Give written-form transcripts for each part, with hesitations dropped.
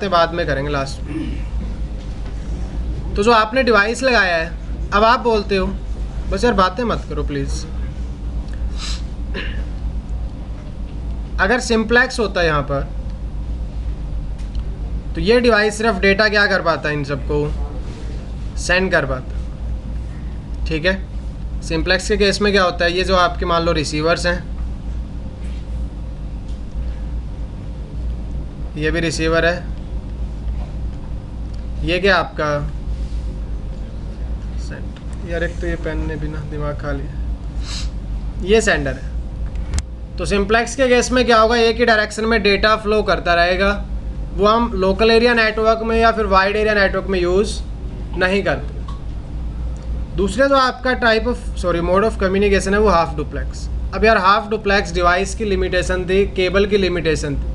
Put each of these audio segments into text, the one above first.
सकते, बाद में करेंगे लास्ट में। तो जो आपने डिवाइस लगाया है, अब आप बोलते हो बस यार बातें मत करो प्लीज़। अगर सिंप्लेक्स होता है यहाँ पर तो ये डिवाइस सिर्फ डेटा क्या कर पाता है, इन सबको सेंड कर पाता। ठीक है, सिंप्लेक्स के केस में क्या होता है, ये जो आपके मान लो रिसीवर्स हैं, ये भी रिसीवर है, ये क्या आपका सेंड, यार एक तो ये पेन ने भी ना दिमाग खा लिया, ये सेंडर है। तो सिंप्लेक्स के केस में क्या होगा, एक ही डायरेक्शन में डेटा फ्लो करता रहेगा, वो हम लोकल एरिया नेटवर्क में या फिर वाइड एरिया नेटवर्क में यूज़ नहीं करते। दूसरा जो आपका मोड ऑफ कम्युनिकेशन है वो हाफ डुप्लेक्स। अब यार हाफ डुप्लेक्स डिवाइस की लिमिटेशन थी, केबल की लिमिटेशन थी।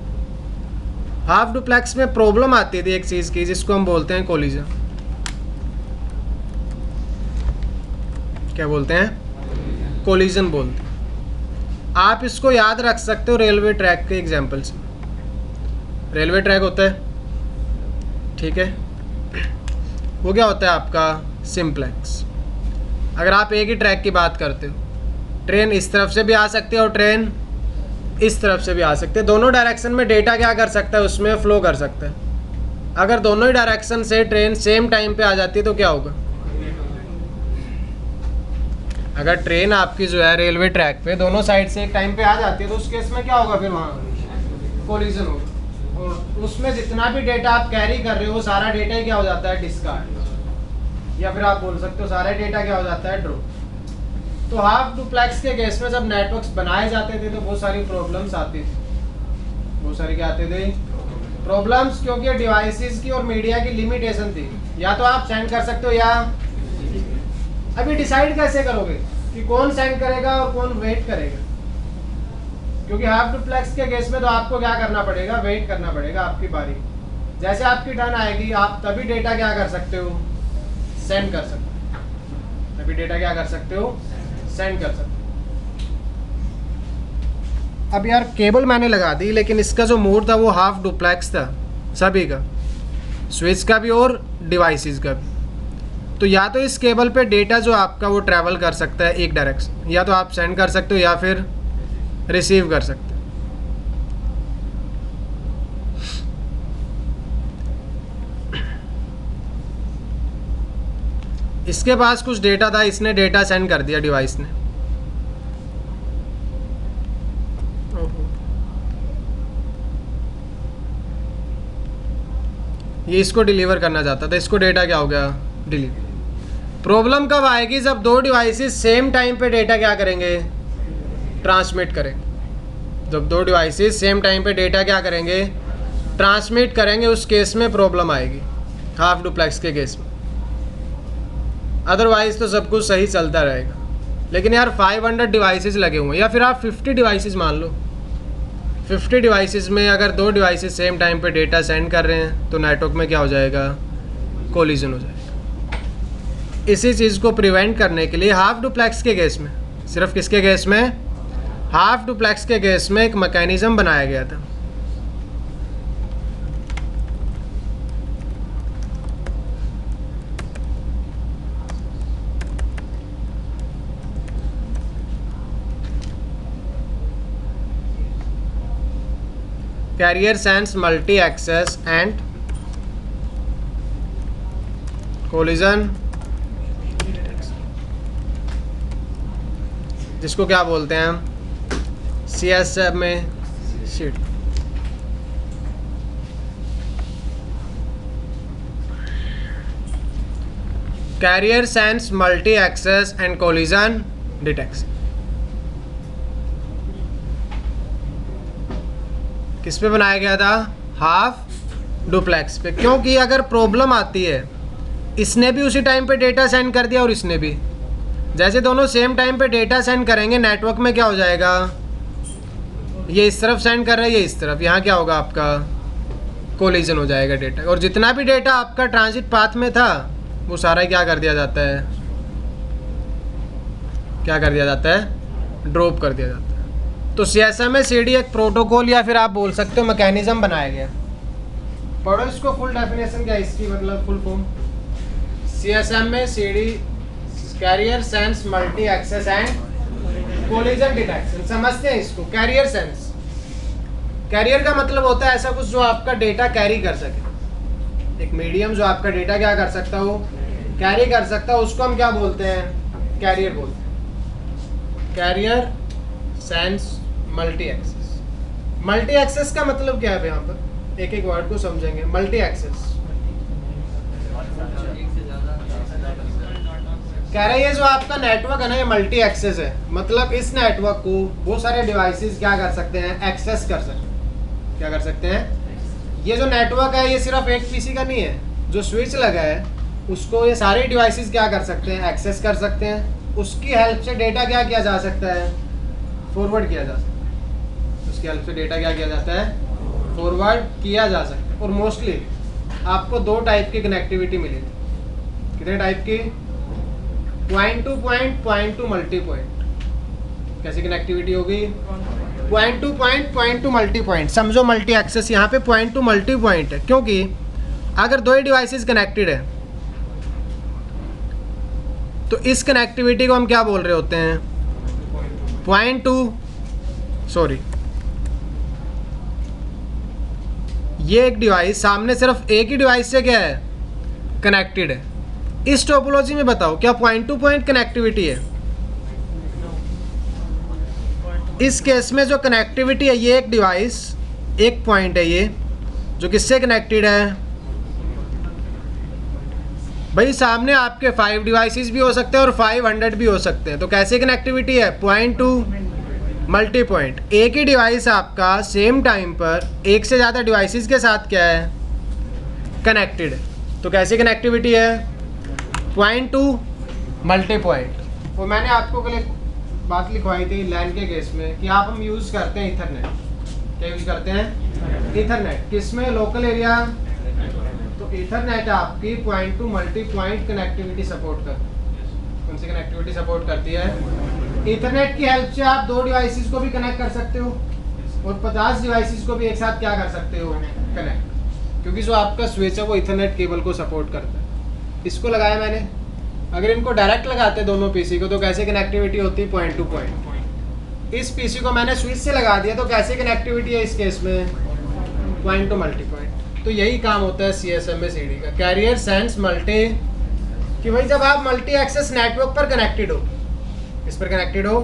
हाफ डुप्लेक्स में प्रॉब्लम आती थी एक चीज़ की, जिसको हम बोलते हैं कोलिजन। क्या बोलते हैं? कोलिजन बोलते हैं। आप इसको याद रख सकते हो रेलवे ट्रैक के एग्जाम्पल से। रेलवे ट्रैक होता है, ठीक है, वो क्या होता है आपका सिंप्लेक्स। अगर आप एक ही ट्रैक की बात करते हो, ट्रेन इस तरफ से भी आ सकती है और ट्रेन इस तरफ से भी आ सकते हैं, दोनों डायरेक्शन में डेटा क्या कर सकता है, उसमें फ्लो कर सकता है। अगर दोनों ही डायरेक्शन से ट्रेन सेम टाइम पे आ जाती है तो क्या होगा? अगर ट्रेन आपकी जो है रेलवे ट्रैक पे दोनों साइड से एक टाइम पे आ जाती है तो उस केस में क्या होगा, फिर वहाँ कोलिजन होगा, और उसमें जितना भी डेटा आप कैरी कर रहे हो वो सारा डेटा ही क्या हो जाता है, डिस्कार्ड, या फिर आप बोल सकते हो सारा डेटा क्या हो जाता है, ड्रॉप। तो हाफ डुप्लेक्स के केस में जब नेटवर्क्स बनाए जाते थे तो बहुत सारी प्रॉब्लम्स आती थी। बहुत सारी क्या आते थे? प्रॉब्लम्स, क्योंकि डिवाइसेस की और मीडिया की लिमिटेशन थी। या तो आप सेंड कर सकते हो, या अभी डिसाइड कैसे करोगे कि कौन सेंड करेगा और कौन वेट करेगा? क्योंकि हाफ डुप्लेक्स के केस में तो आपको क्या करना पड़ेगा, वेट करना पड़ेगा आपकी बारी। जैसे आपकी टर्न आएगी आप तभी डेटा क्या कर सकते हो, सेंड कर सकते हो। तभी डेटा क्या कर सकते हो, सेंड कर सकते हो। अब यार केबल मैंने लगा दी, लेकिन इसका जो मोड था वो हाफ डुप्लेक्स था सभी का, स्विच का भी और डिवाइसेस का भी। तो या तो इस केबल पे डेटा जो आपका वो ट्रैवल कर सकता है एक डायरेक्शन, या तो आप सेंड कर सकते हो या फिर रिसीव कर सकते हो। इसके पास कुछ डेटा था, इसने डेटा सेंड कर दिया डिवाइस ने। ये इसको डिलीवर करना चाहता था, इसको डेटा क्या हो गया, डिलीवर। प्रॉब्लम कब आएगी, जब दो डिवाइसेस सेम टाइम पे डेटा क्या करेंगे, ट्रांसमिट करेंगे। जब दो डिवाइसेस सेम टाइम पे डेटा क्या करेंगे, ट्रांसमिट करेंगे, उस केस में प्रॉब्लम आएगी हाफ डुप्लेक्स के केस में। अदरवाइज तो सब कुछ सही चलता रहेगा। लेकिन यार 500 डिवाइसेस लगे हुए हैं, या फिर आप 50 डिवाइसेस मान लो, 50 डिवाइसेस में अगर दो डिवाइसेस सेम टाइम पे डेटा सेंड कर रहे हैं तो नेटवर्क में क्या हो जाएगा, कोलिजन हो जाएगा। इसी चीज़ को प्रिवेंट करने के लिए हाफ डुप्लेक्स के केस में, सिर्फ किसके केस में, हाफ डुप्लेक्स के केस में एक मैकेनिज्म बनाया गया था। Carrier sense multi-access and collision, जिसको क्या बोलते हैं हम CSF में sheet. Carrier sense multi-access and collision detection। किस पे बनाया गया था, हाफ डुप्लेक्स पे। क्योंकि अगर प्रॉब्लम आती है, इसने भी उसी टाइम पे डेटा सेंड कर दिया और इसने भी, जैसे दोनों सेम टाइम पे डेटा सेंड करेंगे नेटवर्क में क्या हो जाएगा, ये इस तरफ सेंड कर रहा है, ये इस तरफ, यहाँ क्या होगा आपका कोलिजन हो जाएगा डेटा। और जितना भी डेटा आपका ट्रांजिट पाथ में था वो सारा क्या कर दिया जाता है, क्या कर दिया जाता है, ड्रॉप कर दिया जाता है। तो CSMA-CD एक प्रोटोकॉल या फिर आप बोल सकते हो मैकेनिज्म बनाया गया। पढ़ो इसको, फुल डेफिनेशन क्या है इसकी, मतलब फुल फॉर्म। CSM में CD carrier sense multi access and collision detection, समझते हैं इसको। कैरियर सेंस, कैरियर का मतलब होता है ऐसा कुछ जो आपका डेटा कैरी कर सके, एक मीडियम जो आपका डेटा क्या कर सकता हो, कैरी कर सकता है, उसको हम क्या बोलते हैं, कैरियर बोलते हैं। Carrier sense multi access. Multi access का मतलब क्या है, यहाँ पर एक एक वर्ड को समझेंगे। मल्टी एक्सेस कह रहे हैं ये जो आपका नेटवर्क है ना, ये मल्टी एक्सेस है, मतलब इस नेटवर्क को बहुत सारे डिवाइसेस क्या कर सकते हैं, एक्सेस कर सकते हैं। क्या कर सकते हैं, ये जो नेटवर्क है ये सिर्फ एक पीसी का नहीं है, जो स्विच लगा है उसको ये सारे डिवाइसेस क्या कर सकते हैं, एक्सेस कर सकते हैं। उसकी हेल्प से डेटा क्या किया जा सकता है, फॉरवर्ड किया जा सकता है। उसकी हेल्प से डेटा क्या किया जाता है, फॉरवर्ड किया जा सकता है। और मोस्टली आपको दो टाइप की कनेक्टिविटी मिलेगी। कितने टाइप की, point two point, point two multi point. कैसी कनेक्टिविटी होगी, point two point, point two multi point. समझो मल्टी एक्सेस यहाँ पे पॉइंट टू मल्टी पॉइंट है, क्योंकि अगर दो ही डिवाइसेस कनेक्टेड है तो इस कनेक्टिविटी को हम क्या बोल रहे होते हैं, पॉइंट टू, सॉरी ये एक डिवाइस सामने सिर्फ एक ही डिवाइस से क्या है, कनेक्टेड है। इस टोपोलॉजी में बताओ क्या पॉइंट टू पॉइंट कनेक्टिविटी है। इस केस में जो कनेक्टिविटी है, ये एक डिवाइस एक पॉइंट है, ये जो किससे कनेक्टेड है भाई, सामने आपके 5 डिवाइसेस भी हो सकते हैं और 500 भी हो सकते हैं। तो कैसे कनेक्टिविटी है, पॉइंट टू मल्टी पॉइंट। एक ही डिवाइस आपका सेम टाइम पर एक से ज़्यादा डिवाइसेस के साथ क्या है, कनेक्टेड है। तो कैसी कनेक्टिविटी है, पॉइंट टू मल्टी पॉइंट। वो मैंने आपको कल एक बात लिखवाई थी लैन के केस में कि आप हम यूज़ करते हैं इथरनेट। क्या यूज़ करते हैं, इथरनेट। किसमें, लोकल एरिया। तो इथरनेट आपकी point two multi point connectivity support करती है। कौन सी कनेक्टिविटी सपोर्ट करती है, इथरनेट की हेल्प से आप 2 डिवाइसेस को भी कनेक्ट कर सकते हो और 50 डिवाइसेस को भी एक साथ क्या कर सकते हो, कनेक्ट। क्योंकि जो आपका स्विच है वो इथरनेट केबल को सपोर्ट करता है। इसको लगाया मैंने, अगर इनको डायरेक्ट लगाते दोनों पीसी को तो कैसे कनेक्टिविटी होती है, पॉइंट टू पॉइंट। इस पीसी को मैंने स्विच से लगा दिया तो कैसे कनेक्टिविटी है इस केस में, पॉइंट टू मल्टी पॉइंट। तो यही काम होता है CSM में CD का, कैरियर सेंस मल्टी, कि भाई जब आप मल्टी एक्सेस नेटवर्क पर कनेक्टेड हो, इस पर कनेक्टेड हो,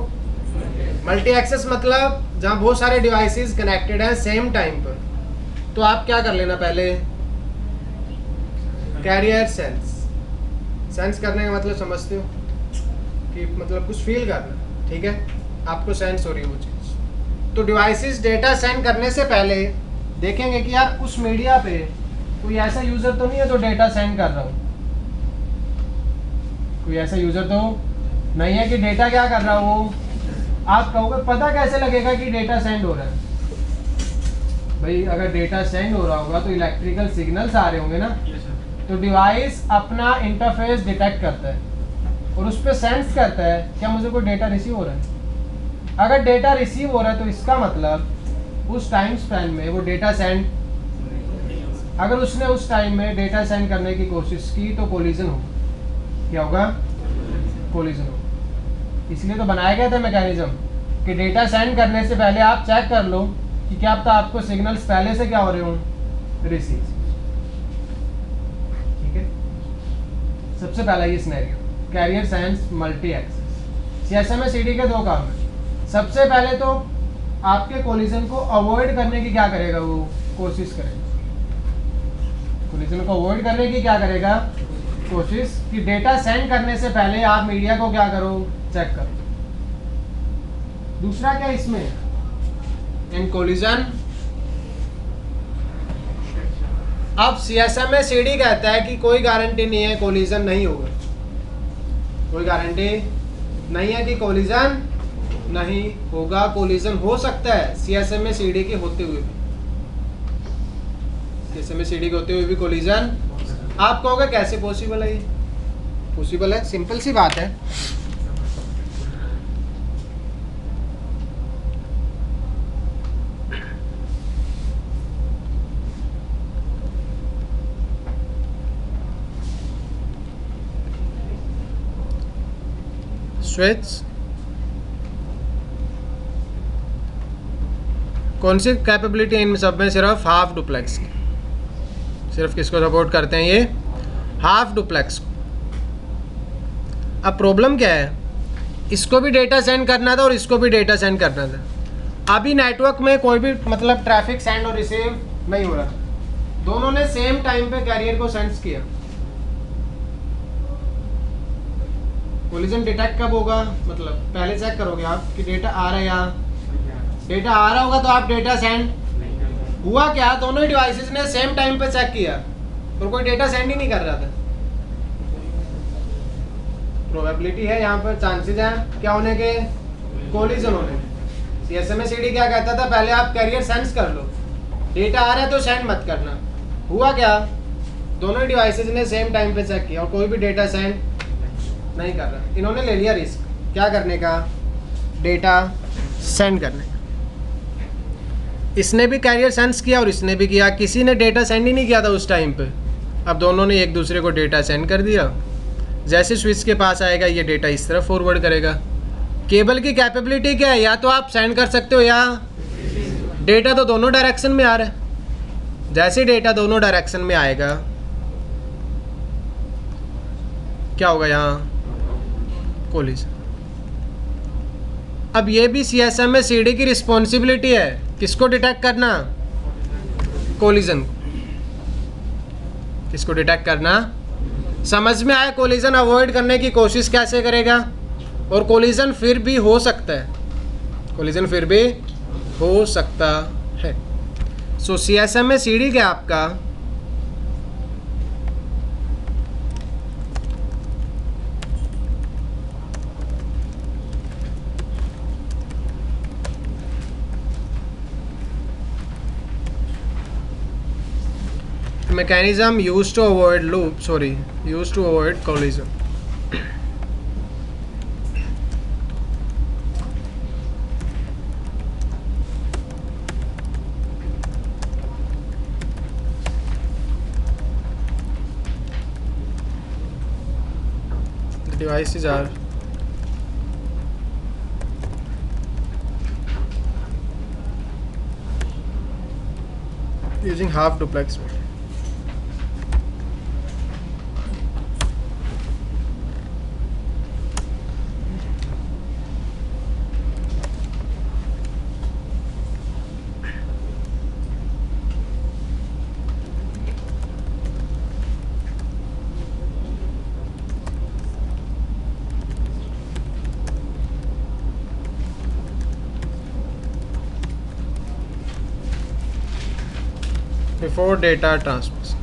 मल्टी एक्सेस मतलब जहाँ बहुत सारे डिवाइसेस कनेक्टेड हैं सेम टाइम पर, तो आप क्या कर लेना पहले, कैरियर सेंस। सेंस करने का मतलब समझते हो कि मतलब कुछ फील करना, ठीक है, आपको सेंस हो रही है वो चीज़। तो डिवाइसेस डेटा सेंड करने से पहले देखेंगे कि यार उस मीडिया पे कोई ऐसा यूज़र तो नहीं है जो डेटा सेंड कर रहा हो, कोई ऐसा यूज़र तो नहीं है कि डेटा क्या कर रहा हो। आप कहोगे पता कैसे लगेगा कि डेटा सेंड हो रहा है, भाई अगर डेटा सेंड हो रहा होगा तो इलेक्ट्रिकल सिग्नल्स आ रहे होंगे ना, तो डिवाइस अपना इंटरफेस डिटेक्ट करता है और उस पर सेंस करता है क्या मुझे कोई डेटा रिसीव हो रहा है। अगर डेटा रिसीव हो रहा है तो इसका मतलब उस टाइम स्पैन में वो डेटा सेंड, अगर उसने उस टाइम में डेटा सेंड करने की कोशिश की तो कोलिजन होगा। क्या होगा, कोलिजन होगा। इसलिए तो बनाया गया था मैकेनिज्म कि डेटा सेंड करने से पहले आप चेक कर लो कि क्या पता आपको सिग्नल्स पहले से क्या हो रहे हो, रिसीव। ठीक है, सबसे पहला ये scenario, carrier sense multi access. CSM में CD के 2 काम है। सबसे पहले तो आपके कोलिजन को अवॉइड करने की क्या करेगा, वो कोशिश करेगा, कोलिजन को अवॉइड करने की क्या करेगा, कोशिश, कि डेटा सेंड करने से पहले आप मीडिया को क्या करो, चेक करो। दूसरा क्या इसमें, इन कोलिजन। अब CSM में CD कहता है कि कोई गारंटी नहीं है कोलिजन नहीं होगा, कोई गारंटी नहीं है कि कोलिजन नहीं होगा। कोलिजन हो सकता है CSM में CD के होते हुए भी, CSM में CD के होते हुए भी कोलिजन। आप कहोगे कैसे पॉसिबल है, ये पॉसिबल है, सिंपल सी बात है। स्विच कौन सी कैपेबिलिटी है इन सब में? सिर्फ हाफ डुप्लेक्स की। सिर्फ किसको सपोर्ट करते हैं? ये हाफ डुप्लेक्स को। अब प्रॉब्लम क्या है, इसको भी डेटा सेंड करना था और इसको भी डेटा सेंड करना था। अभी नेटवर्क में कोई भी मतलब ट्रैफिक सेंड और रिसीव नहीं हो रहा, दोनों ने सेम टाइम पे कैरियर को सेंस किया। कोलिजन डिटेक्ट कब होगा? मतलब पहले चेक करोगे आप कि डेटा आ रहा है या डेटा आ रहा होगा तो आप डेटा सेंड हुआ क्या? दोनों ही डिवाइसेस ने सेम टाइम पे चेक किया और कोई डेटा सेंड ही नहीं कर रहा था। प्रोबेबिलिटी है यहाँ पर, चांसेस हैं क्या होने के? कोलिजन होने के। सीएसएमए-सीडी क्या कहता था? पहले आप कैरियर सेंस कर लो, डेटा आ रहा है तो सेंड मत करना। हुआ क्या? दोनों ही डिवाइसेस ने सेम टाइम पे चेक किया और कोई भी डेटा सेंड नहीं कर रहा। इन्होंने ले लिया रिस्क क्या करने का? डेटा सेंड करने का। इसने भी कैरियर सेंस किया और इसने भी किया, किसी ने डेटा सेंड ही नहीं किया था उस टाइम पे। अब दोनों ने एक दूसरे को डेटा सेंड कर दिया। जैसे स्विच के पास आएगा ये डेटा इस तरफ फॉरवर्ड करेगा। केबल की कैपेबिलिटी क्या है? या तो आप सेंड कर सकते हो या डेटा तो दोनों डायरेक्शन में आ रहा है। जैसे डेटा दोनों डायरेक्शन में आएगा क्या होगा? यहाँ कोलिजन। अब ये भी सीएसएमए-सीडी की रिस्पॉन्सिबिलिटी है किसको डिटेक्ट करना? कोलिजन को। किसको डिटेक्ट करना? समझ में आया? कोलिजन अवॉइड करने की कोशिश कैसे करेगा? और कोलिजन फिर भी हो सकता है, कोलिजन फिर भी हो सकता है। सो सीएसएमए-सीडी क्या आपका? mechanism used to avoid collision. The devices are using half duplex mode. Before data transmission.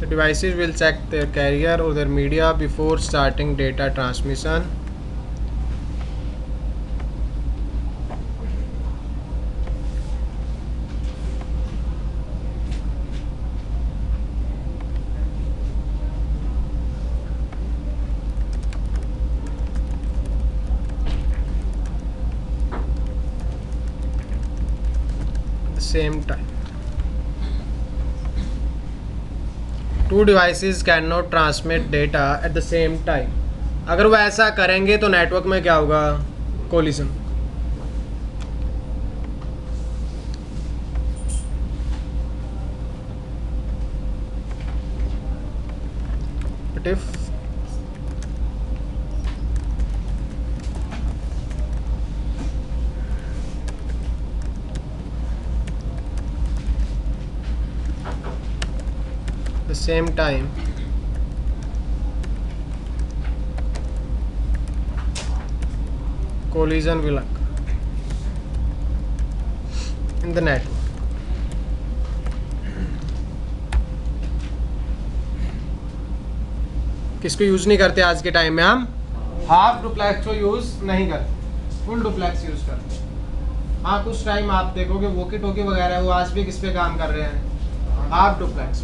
The devices will check their carrier or their media before starting data transmission. Same time. Two devices cannot transmit data at the same time. अगर वो ऐसा करेंगे तो network में क्या होगा? Collision. But if the same time collision will occur in the network. किसको use नहीं करते आज के टाइम में? हम हाफ डुप्लेक्स को यूज नहीं करते, फुल डुप्लेक्स यूज करते। हाँ कुछ टाइम आप देखोगे वॉकी टॉकी वगैरह वो आज भी किस पे काम कर रहे हैं? Half duplex.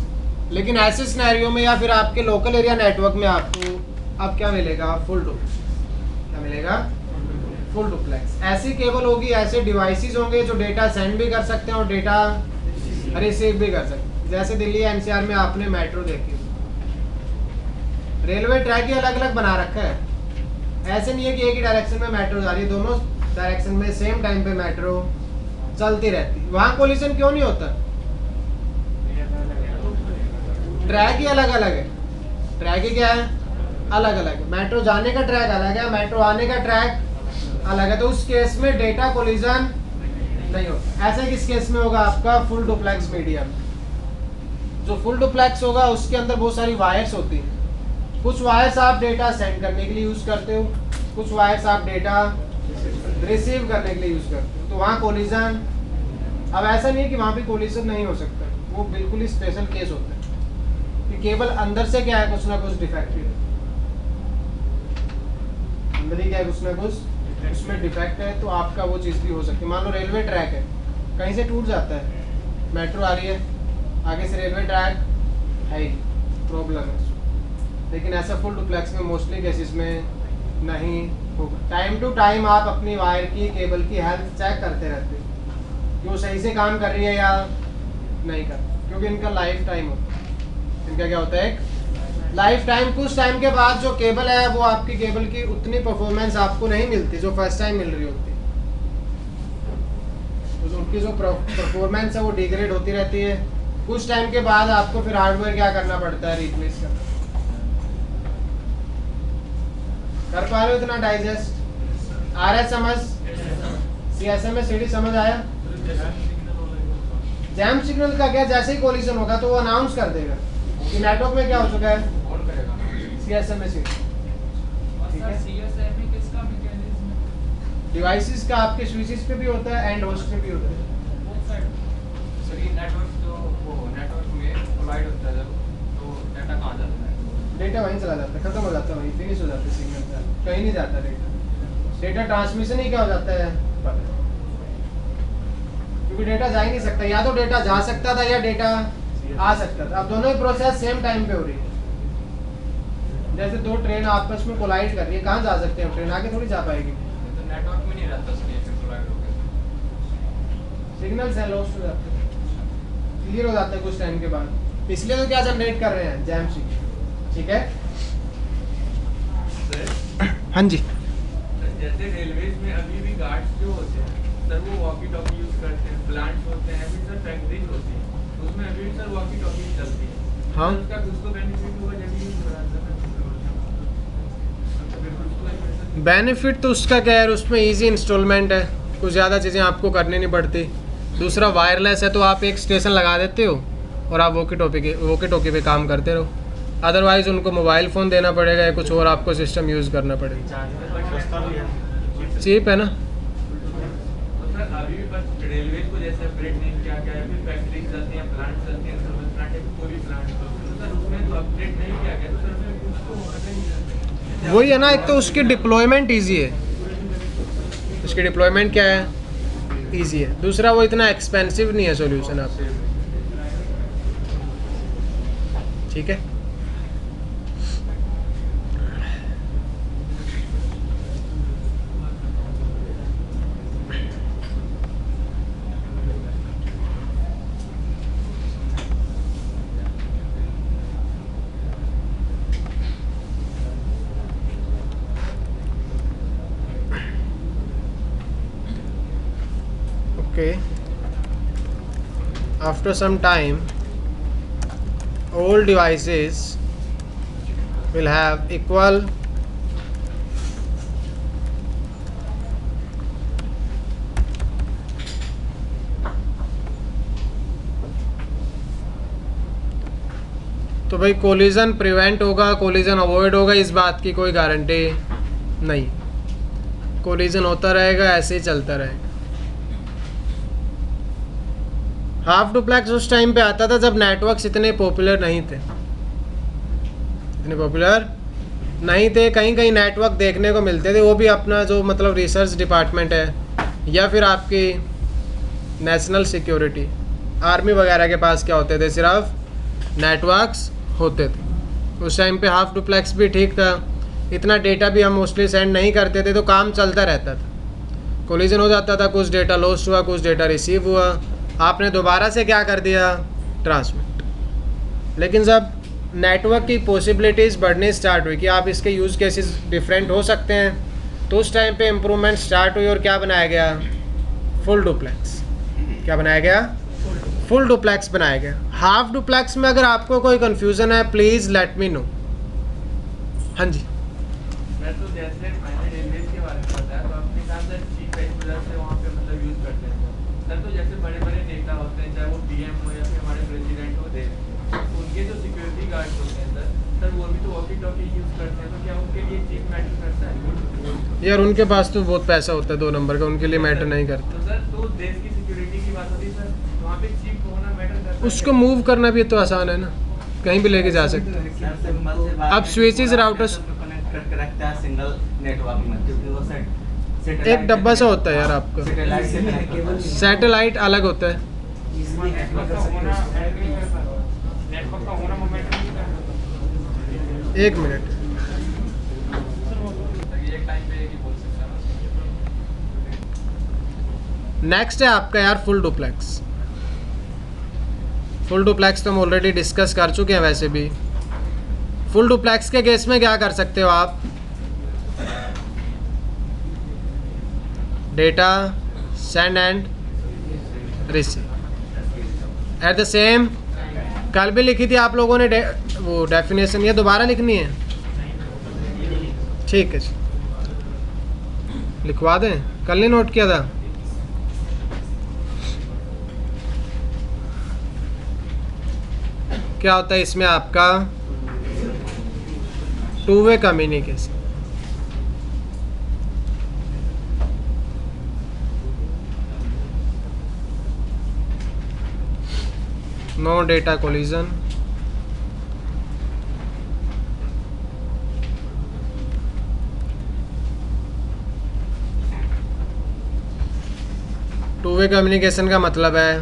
लेकिन ऐसे सिनेरियो में या फिर आपके लोकल एरिया नेटवर्क में आपको अब क्या मिलेगा? Full duplex. क्या मिलेगा? Full duplex. ऐसी केबल होगी, ऐसे डिवाइसेस होंगे जो डेटा सेंड भी कर सकते हैं और डेटा रिसीव भी कर सकते हैं। जैसे दिल्ली एनसीआर में आपने मेट्रो देखी, रेलवे ट्रैक ही अलग अलग बना रखा है। ऐसे नहीं है कि एक ही डायरेक्शन में मेट्रो जा रही है, दोनों डायरेक्शन में सेम टाइम पे मेट्रो चलती रहती। वहाँ कोलिजन क्यों नहीं होता? ट्रैक ही अलग अलग है। ट्रैक ही क्या है? अलग अलग है। मेट्रो जाने का ट्रैक अलग है, मेट्रो आने का ट्रैक अलग है, तो उस केस में डेटा कोलिजन नहीं होता। ऐसे किस केस में होगा? आपका फुल डुप्लेक्स मीडियम। जो फुल डुप्लेक्स होगा उसके अंदर बहुत सारी वायर्स होती हैं। कुछ वायर्स आप डेटा सेंड करने के लिए यूज करते हो, कुछ वायर्स आप डेटा रिसीव करने के लिए यूज करते हो, तो वहाँ कोलिजन। अब ऐसा नहीं है कि वहाँ भी कोलिजन नहीं हो सकता, वो बिल्कुल ही स्पेशल केस होता है कि केबल अंदर से क्या है, कुछ ना कुछ डिफेक्टिव है, अंदर ही क्या है, कुछ ना कुछ उसमें डिफेक्ट है, तो आपका वो चीज़ भी हो सकती है। मान लो रेलवे ट्रैक है, कहीं से टूट जाता है, मेट्रो आ रही है, आगे से रेलवे ट्रैक है ही, प्रॉब्लम है। लेकिन ऐसा फुल डुप्लेक्स में मोस्टली केसेस में नहीं होगा। टाइम टू टाइम आप अपनी वायर की, केबल की हेल्थ चेक करते रहते हो कि वो सही से काम कर रही है या नहीं कर, क्योंकि इनका लाइफ टाइम होता है। इनका क्या होता है? एक लाइफ टाइम। कुछ टाइम के बाद जो केबल है वो आपकी केबल की उतनी परफॉर्मेंस आपको नहीं मिलती जो फर्स्ट टाइम मिल रही होती है, तो उनकी जो परफॉर्मेंस है वो डिग्रेड होती रहती है। कुछ टाइम के बाद आपको फिर हार्डवेयर क्या करना पड़ता है? रिप्लेस करना। कर पा रहे हो इतना डाइजेस्ट? आ रहा है समझ? CSMA CD समझ आया? जैम सिग्नल का क्या, जैसे ही कोलिजन होगा तो वो अनाउंस कर देगा कि नेटवर्क में क्या हो चुका है, CSMA CD। डिवाइसेस का आपके स्विचेस पे भी होता है एंड होस्ट पे भी होता है। डेटा वहीं चला जाता है, खत्म हो जाता है, वहीं फिनिश हो जाता है, सिग्नल कहीं नहीं जाता डेटा। डेटा ट्रांसमिशन ही क्या हो जाता है, क्योंकि डेटा जा ही नहीं सकता। या तो डेटा जा सकता था या डेटा आ सकता था। अब दोनों ही प्रोसेस सेम टाइम पे हो रही है। जैसे दो ट्रेन आपस में कोलाइड कर रही है, कहाँ जा सकते हैं? ट्रेन आगे थोड़ी जा पाएगी, तो नेटवर्क में नहीं रहता, सिग्नल से लॉस्ट हो जाते हैं, क्लियर हो जाता है कुछ टाइम के बाद। इसलिए तो क्या जनरेट कर रहे हैं, जैम सिग्नल। ठीक है हाँ जी। जैसे रेलवेज में अभी भी गार्ड्स जो होते हैं सर, वो वॉकी टॉकी यूज करते हैं, प्लांट्स होते हैं, अभी सर फैक्ट्रीज होती है, उसमें अभी सर वॉकी टॉकी चलती है। हाँ, उसका कुछ तो बेनिफिट होगा जब यूज हो रहा है। बेनिफिट तो उसका क्या है, उसमें इजी इंस्टॉलमेंट है, कुछ ज़्यादा चीज़ें आपको करनी नहीं पड़ती। दूसरा वायरलेस है, तो आप एक स्टेशन लगा देते हो और आप वॉकी टॉकी पे काम करते रहो। अदरवाइज़ उनको मोबाइल फ़ोन देना पड़ेगा या कुछ और आपको सिस्टम यूज़ करना पड़ेगा। चीप है ना। अभी भी बस रेलवे को जैसे अपग्रेड नहीं किया गया है, फिर फैक्ट्रीज चलती हैं, प्लांट्स चलती हैं, सर्विस प्लांट है, कोई भी प्लांट तो सर उसमें तो अपग्रेड नहीं किया गया, तो सर उसमें कुछ तो होना ही। वही है ना, एक तो उसकी डिप्लॉयमेंट ईजी है, उसकी डिप्लॉयमेंट क्या है, ईजी है। दूसरा वो इतना एक्सपेंसिव नहीं है सॉल्यूशन आपको। ठीक है, okay. After some time, all devices will have equal तो भाई कोलिजन प्रिवेंट होगा, कोलिजन अवॉइड होगा, इस बात की कोई गारंटी नहीं। कोलिजन होता रहेगा, ऐसे ही चलता रहेगा। हाफ डुप्लेक्स उस टाइम पे आता था जब नेटवर्क्स इतने पॉपुलर नहीं थे, कहीं कहीं नेटवर्क देखने को मिलते थे, वो भी अपना जो मतलब रिसर्च डिपार्टमेंट है या फिर आपकी नेशनल सिक्योरिटी, आर्मी वगैरह के पास क्या होते थे, सिर्फ नेटवर्क्स होते थे। उस टाइम पे हाफ डुप्लेक्स भी ठीक था, इतना डेटा भी हम मोस्टली सेंड नहीं करते थे, तो काम चलता रहता था। कोलिजन हो जाता था, कुछ डेटा लॉस्ट हुआ, कुछ डेटा रिसीव हुआ, आपने दोबारा से क्या कर दिया, ट्रांसमिट। लेकिन जब नेटवर्क की पॉसिबिलिटीज़ बढ़नी स्टार्ट हुई कि आप इसके यूज़ केसेस डिफरेंट हो सकते हैं, तो उस टाइम पे इम्प्रूवमेंट स्टार्ट हुई और क्या बनाया गया, फुल डुप्लेक्स। क्या बनाया गया, फुल डुप्लेक्स बनाया गया। हाफ डुप्लेक्स में अगर आपको कोई कन्फ्यूज़न है प्लीज़ लेट मी नो। हाँ जी, मैं तो जैसे मैंने रेलवेज के बारे में बताया तो आपने कहा सर चीफ एक्सप्रेस से वहाँ पे मतलब यूज़ करते हैं सर। तो जैसे बड़े बड़े नेता होते हैं, चाहे वो पीएम हो या फिर हमारे प्रेसिडेंट हो, दे उनके जो सिक्योरिटी गार्ड्स होते हैं सर वो भी तो वॉकी टॉकी यूज़ करते हैं, तो क्या उनके लिए चीफ मैटर करता है? यार उनके पास तो बहुत पैसा होता है 2 नंबर का, उनके लिए मैटर नहीं करता। तो सर तो देश की सिक्योरिटी की बात होती है सर, वहाँ पे चीफ होना मैटर करता है? उसको मूव करना भी तो आसान है ना, कहीं भी लेके जा सकते हैं। अब स्विचेस राउटर्स करके रखता है सिंगल नेटवर्क में, क्योंकि वो सेट एक डब्बा सा होता है यार आपका, सैटेलाइट से कनेक्ट होता है। सैटेलाइट अलग होता है। नेटवर्क का होना मोमेंट नहीं है। 1 मिनट, एक टाइम पे एक ही बोल सकता है। नेक्स्ट है आपका यार फुल डुप्लेक्स। फुल डुप्लेक्स तो हम ऑलरेडी डिस्कस कर चुके हैं। वैसे भी फुल डुप्लेक्स के केस में क्या कर सकते हो आप, data send and receive at the same. कल भी लिखी थी आप लोगों ने वो डेफिनेशन, ये दोबारा लिखनी है? ठीक है जी, लिखवा दें, कल नहीं नोट किया था? क्या होता है इसमें आपका two way communication. No data collision, two way communication का मतलब है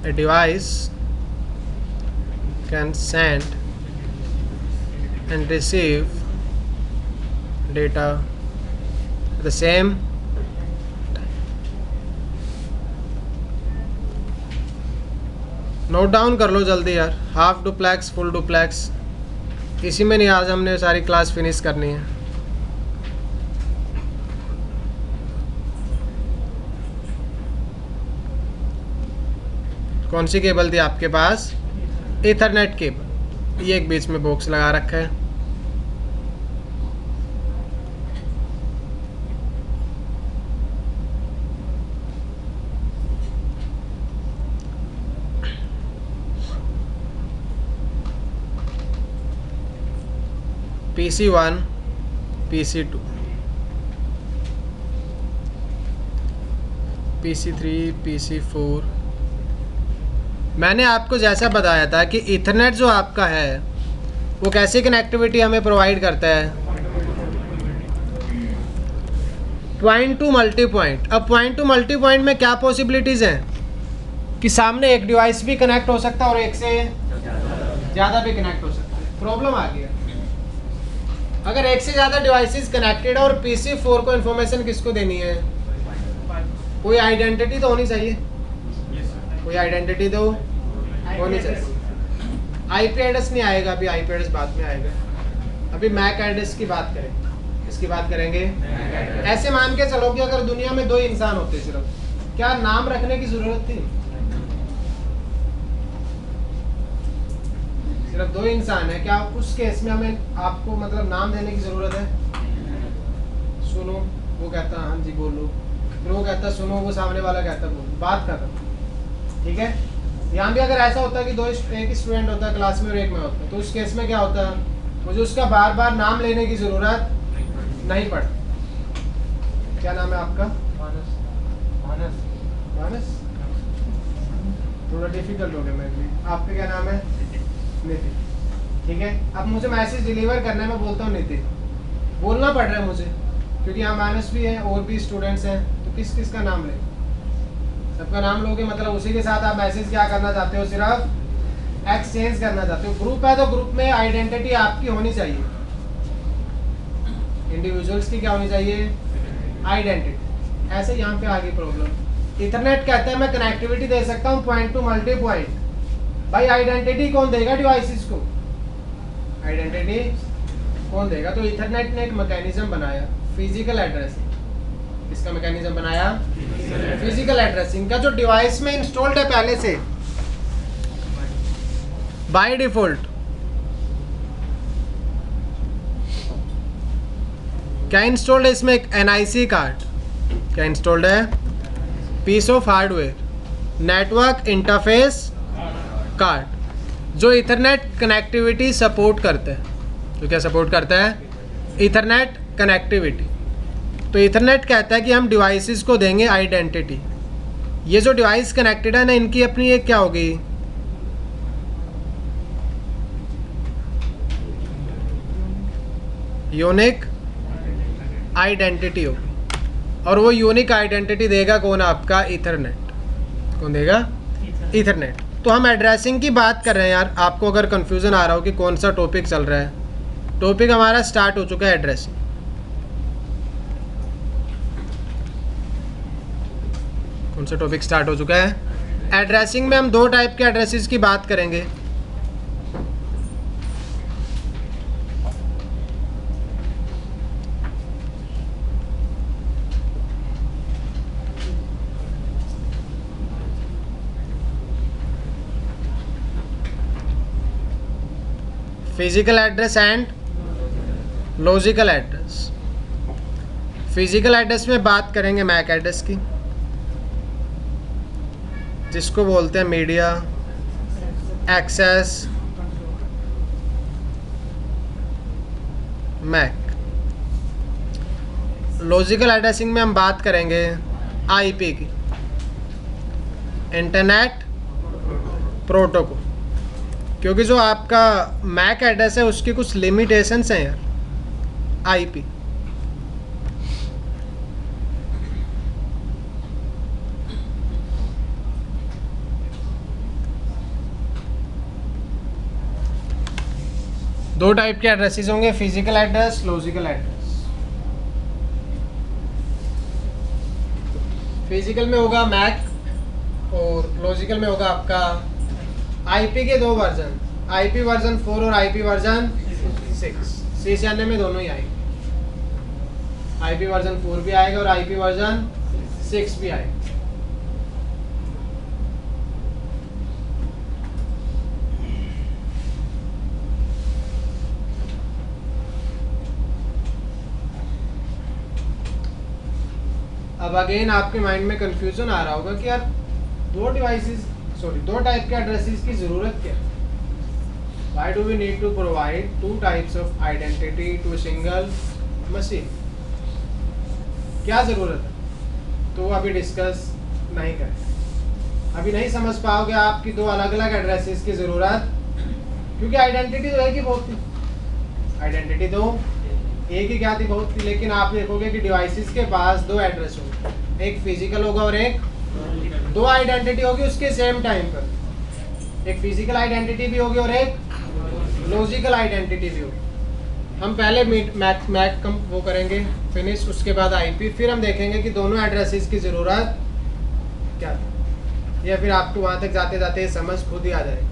a device can send and receive data at the same time. Note down कर लो जल्दी यार, हाफ डुप्लेक्स, फुल डुप्लेक्स, इसी में नहीं आज हमने सारी क्लास फिनिश करनी है। कौन सी केबल थी आपके पास, ईथरनेट केबल, ये एक बीच में बॉक्स लगा रखा है। PC1, PC2, PC3, PC4। मैंने आपको जैसा बताया था कि ईथरनेट जो आपका है वो कैसी कनेक्टिविटी हमें प्रोवाइड करता है, पॉइंट टू मल्टी पॉइंट। अब पॉइंट टू मल्टी पॉइंट में क्या पॉसिबिलिटीज़ हैं कि सामने एक डिवाइस भी कनेक्ट हो सकता है और एक से ज़्यादा भी कनेक्ट हो सकता है। प्रॉब्लम आ गया, अगर एक से ज़्यादा डिवाइसेस कनेक्टेड है और PC4 को इन्फॉर्मेशन किसको देनी है, कोई आइडेंटिटी तो होनी चाहिए, कोई आइडेंटिटी तो होनी चाहिए। आईपी एड्रेस नहीं आएगा, अभी आईपी एड्रेस बाद में आएगा। अभी मैक एड्रेस की बात करें, किसकी बात करेंगे? ऐसे मान के चलो कि अगर दुनिया में 2 इंसान होते सिर्फ, क्या नाम रखने की जरूरत थी? सिर्फ 2 इंसान है, क्या उस केस में हमें आपको मतलब नाम देने की जरूरत है? सुनो, वो कहता हाँ जी बोलो, फिर वो कहता सुनो, वो सामने वाला कहता बोलो, बात कर रहा। ठीक है, यहाँ भी अगर ऐसा होता है कि एक स्टूडेंट होता है क्लास में और एक में होता है, तो उस केस में क्या होता है, मुझे उसका बार बार नाम लेने की ज़रूरत नहीं पड़ती। क्या नाम है आपका? मानस। मानस, मानस, थोड़ा डिफिकल्ट हो गया मेरे लिए। आपका क्या नाम है? नितिन। ठीक है, अब मुझे मैसेज डिलीवर करना है, मैं बोलता हूँ नितिन, बोलना पड़ रहा है मुझे, क्योंकि यहाँ मानस भी है और भी स्टूडेंट्स हैं, तो किस किस का नाम लें? सबका नाम लोगे, मतलब उसी के साथ आप मैसेज क्या करना चाहते हो, सिर्फ एक्सचेंज करना चाहते हो। ग्रुप है तो ग्रुप में आइडेंटिटी आपकी होनी चाहिए। इंडिविजुअल्स की क्या होनी चाहिए, आइडेंटिटी। ऐसे यहाँ पे आ गई प्रॉब्लम। इथरनेट कहता है मैं कनेक्टिविटी दे सकता हूँ पॉइंट टू मल्टी पॉइंट, भाई आइडेंटिटी कौन देगा डिवाइसेस को, आइडेंटिटी कौन देगा। तो इथरनेट ने एक मैकेनिज्म बनाया फिजिकल एड्रेसिंग। इसका मैकेनिज्म बनाया फिजिकल एड्रेसिंग का, जो डिवाइस में इंस्टॉल्ड है पहले से बाय डिफॉल्ट। क्या इंस्टॉल्ड है इसमें, एक NIC कार्ड। क्या इंस्टॉल्ड है, piece of hardware, network interface card, जो इथरनेट कनेक्टिविटी सपोर्ट करता है। तो क्या सपोर्ट करता है, इथरनेट कनेक्टिविटी। तो इथरनेट कहता है कि हम डिवाइसेस को देंगे आइडेंटिटी। ये जो डिवाइस कनेक्टेड है ना, इनकी अपनी एक क्या होगी, यूनिक आइडेंटिटी होगी। और वो यूनिक आइडेंटिटी देगा कौन, आपका इथरनेट। कौन देगा, इथरनेट। तो हम एड्रेसिंग की बात कर रहे हैं यार। आपको अगर कंफ्यूजन आ रहा हो कि कौन सा टॉपिक चल रहा है, टॉपिक हमारा स्टार्ट हो चुका है एड्रेसिंग। कौन सा टॉपिक स्टार्ट हो चुका है, एड्रेसिंग में हम दो टाइप के एड्रेसेस की बात करेंगे। Physical address and logical address. Physical address में बात करेंगे मैक एड्रेस की, जिसको बोलते हैं media access MAC. Logical addressing में हम बात करेंगे IP की, इंटरनेट प्रोटोकॉल। क्योंकि जो आपका मैक एड्रेस है उसकी कुछ लिमिटेशंस हैं यार। IP दो टाइप के एड्रेसेस होंगे, physical address, logical address. Physical में होगा मैक और लॉजिकल में होगा आपका IP के दो वर्जन, IP वर्जन 4 और IP वर्जन 6। CCNA में दोनों ही आएंगे, IP वर्जन 4 भी आएगा और IP वर्जन 6 भी आएगा। अब अगेन आपके माइंड में कंफ्यूजन आ रहा होगा कि यार दो टाइप के एड्रेसेस की जरूरत क्या है। Why do we need to provide two types of identity to a single machine? क्या जरूरत है, तो वो अभी डिस्कस नहीं करें। अभी नहीं समझ पाओगे आपकी दो अलग अलग एड्रेसेस की जरूरत, क्योंकि आइडेंटिटी तो एक ही बहुत थी, आइडेंटिटी तो एक ही क्या थी, बहुत थी। लेकिन आप देखोगे कि डिवाइसेस के पास दो एड्रेस होंगे, एक फिजिकल होगा और एक दो आइडेंटिटी होगी उसके सेम टाइम पर। एक फिजिकल आइडेंटिटी भी होगी और एक लॉजिकल आइडेंटिटी भी होगी। हम पहले मैक वो करेंगे फिनिश, उसके बाद IP, फिर हम देखेंगे कि दोनों एड्रेसेस की ज़रूरत क्या है, या फिर आपको वहाँ तक जाते जाते समझ खुद ही आ जाएगी।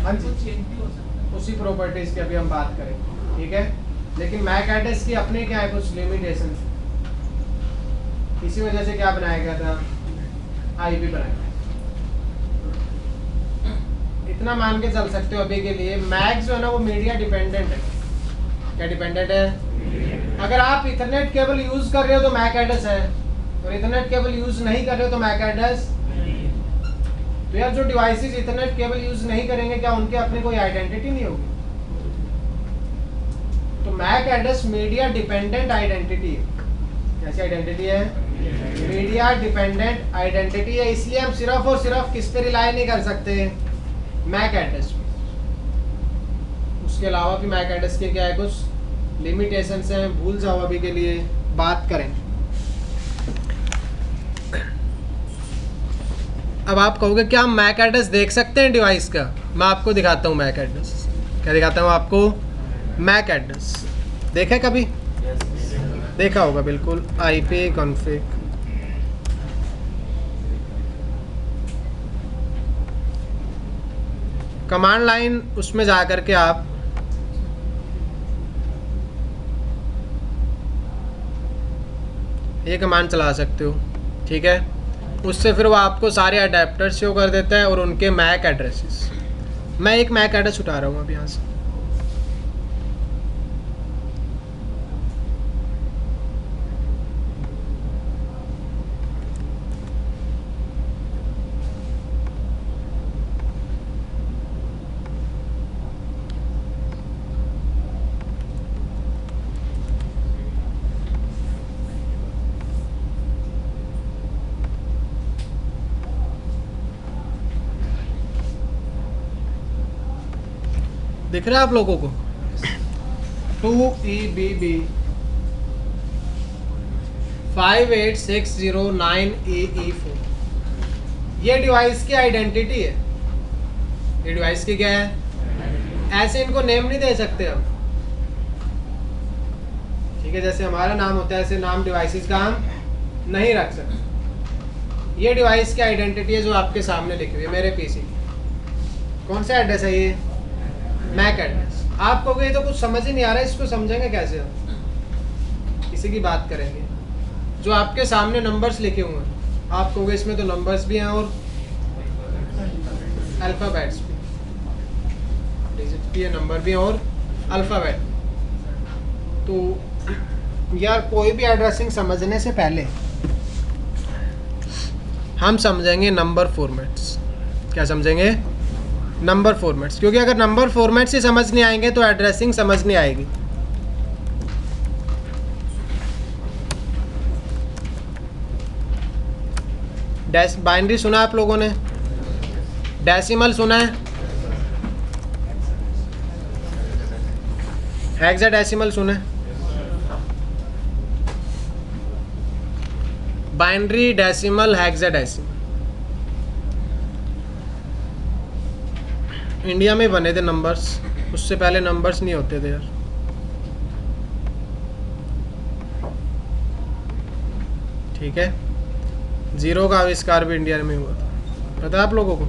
हाँ जी, उसी प्रॉपर्टीज़ की अभी हम बात करेंगे, ठीक है। लेकिन मैक एड्रेस की अपने क्या है, कुछ लिमिटेशन। इसी वजह से क्या बनाया गया था, IP बनाया। इतना मान के चल सकते हो अभी के लिए, मैक जो है ना वो मीडिया डिपेंडेंट है। क्या डिपेंडेंट है, अगर आप इथरनेट केबल यूज कर रहे हो तो मैक एड्रेस है, और इथरनेट केबल यूज नहीं कर रहे हो तो मैक एड्रेस। तो यार जो डिवाइसेस इथरनेट केबल यूज नहीं करेंगे, क्या उनके अपने कोई आइडेंटिटी नहीं होगी। तो MAC address media dependent identity है। कैसी आइडेंटिटी है, मीडिया डिपेंडेंट आइडेंटिटी है। इसलिए हम सिर्फ और सिर्फ किस पे रिलाय नहीं कर सकते, मैक एड्रेस पे। उसके अलावा भी मैक एड्रेस के क्या है, कुछ लिमिटेशंस हैं, भूल जाओ अभी के लिए, बात करें। अब आप कहोगे क्या हम मैक एड्रेस देख सकते हैं डिवाइस का, मैं आपको दिखाता हूँ मैक एड्रेस। क्या दिखाता हूँ आपको, मैक एड्रेस देखा कभी? देखा होगा बिल्कुल। IP कॉन्फ़िग, कमांड लाइन, उसमें जा कर के आप ये कमांड चला सकते हो, ठीक है। उससे फिर वो आपको सारे अडेप्टर शो कर देता है और उनके मैक एड्रेसेस। मैं एक मैक एड्रेस उठा रहा हूँ अब यहाँ से। दिख रहा है आप लोगों को? 2EBB 58609EE4 ये डिवाइस की आइडेंटिटी है। ये डिवाइस की क्या है? ऐसे इनको नेम नहीं दे सकते हम, ठीक है। जैसे हमारा नाम होता है ऐसे नाम डिवाइसेस का हम नहीं रख सकते। ये डिवाइस की आइडेंटिटी है जो आपके सामने लिखी हुई है मेरे पीसी की। कौन सा एड्रेस है ये? MAC address. आप कहोगे ये तो कुछ समझ ही नहीं आ रहा है, इसको समझेंगे कैसे हम? इसी की बात करेंगे। जो आपके सामने नंबर्स लिखे हुए हैं, आप कहोगे इसमें तो नंबर्स भी हैं और अल्फ़ाबेट्स भी, डिजिट भी है, नंबर भी हैं और अल्फ़ाबेट। तो यार कोई भी एड्रेसिंग समझने से पहले हम समझेंगे नंबर फॉर्मेट्स। क्या समझेंगे? Number formats. क्योंकि अगर नंबर फॉर्मेट्स ही समझ नहीं आएंगे तो एड्रेसिंग समझ नहीं आएगी। बाइनरी सुना आप लोगों ने? डेसिमल सुना है? हेक्साडेसिमल सुना है? बाइनरी, डेसिमल, हेक्साडेसिमल इंडिया में बने थे नंबर्स, उससे पहले नंबर्स नहीं होते थे यार। ठीक है, जीरो का आविष्कार भी इंडिया में हुआ था, पता है आप लोगों को?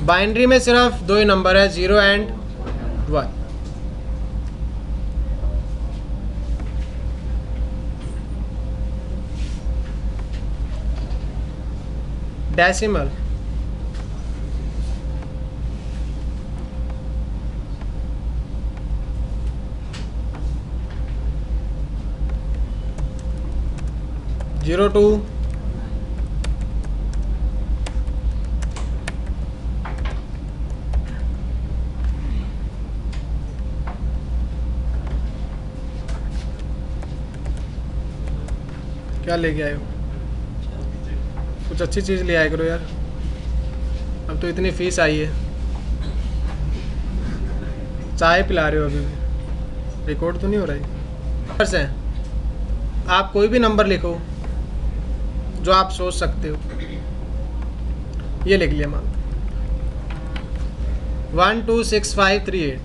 बाइनरी में सिर्फ दो ही नंबर है, 0 एंड 1। डेसिमल जीरो टू क्या लेके आए हो? कुछ अच्छी चीज़ ले आया करो यार, अब तो इतनी फीस आई है। चाय पिला रहे हो अभी भी, रिकॉर्ड तो नहीं हो रहा है? नंबर्स हैं, आप कोई भी नंबर लिखो जो आप सोच सकते हो। ये लिख लिया, मान 126538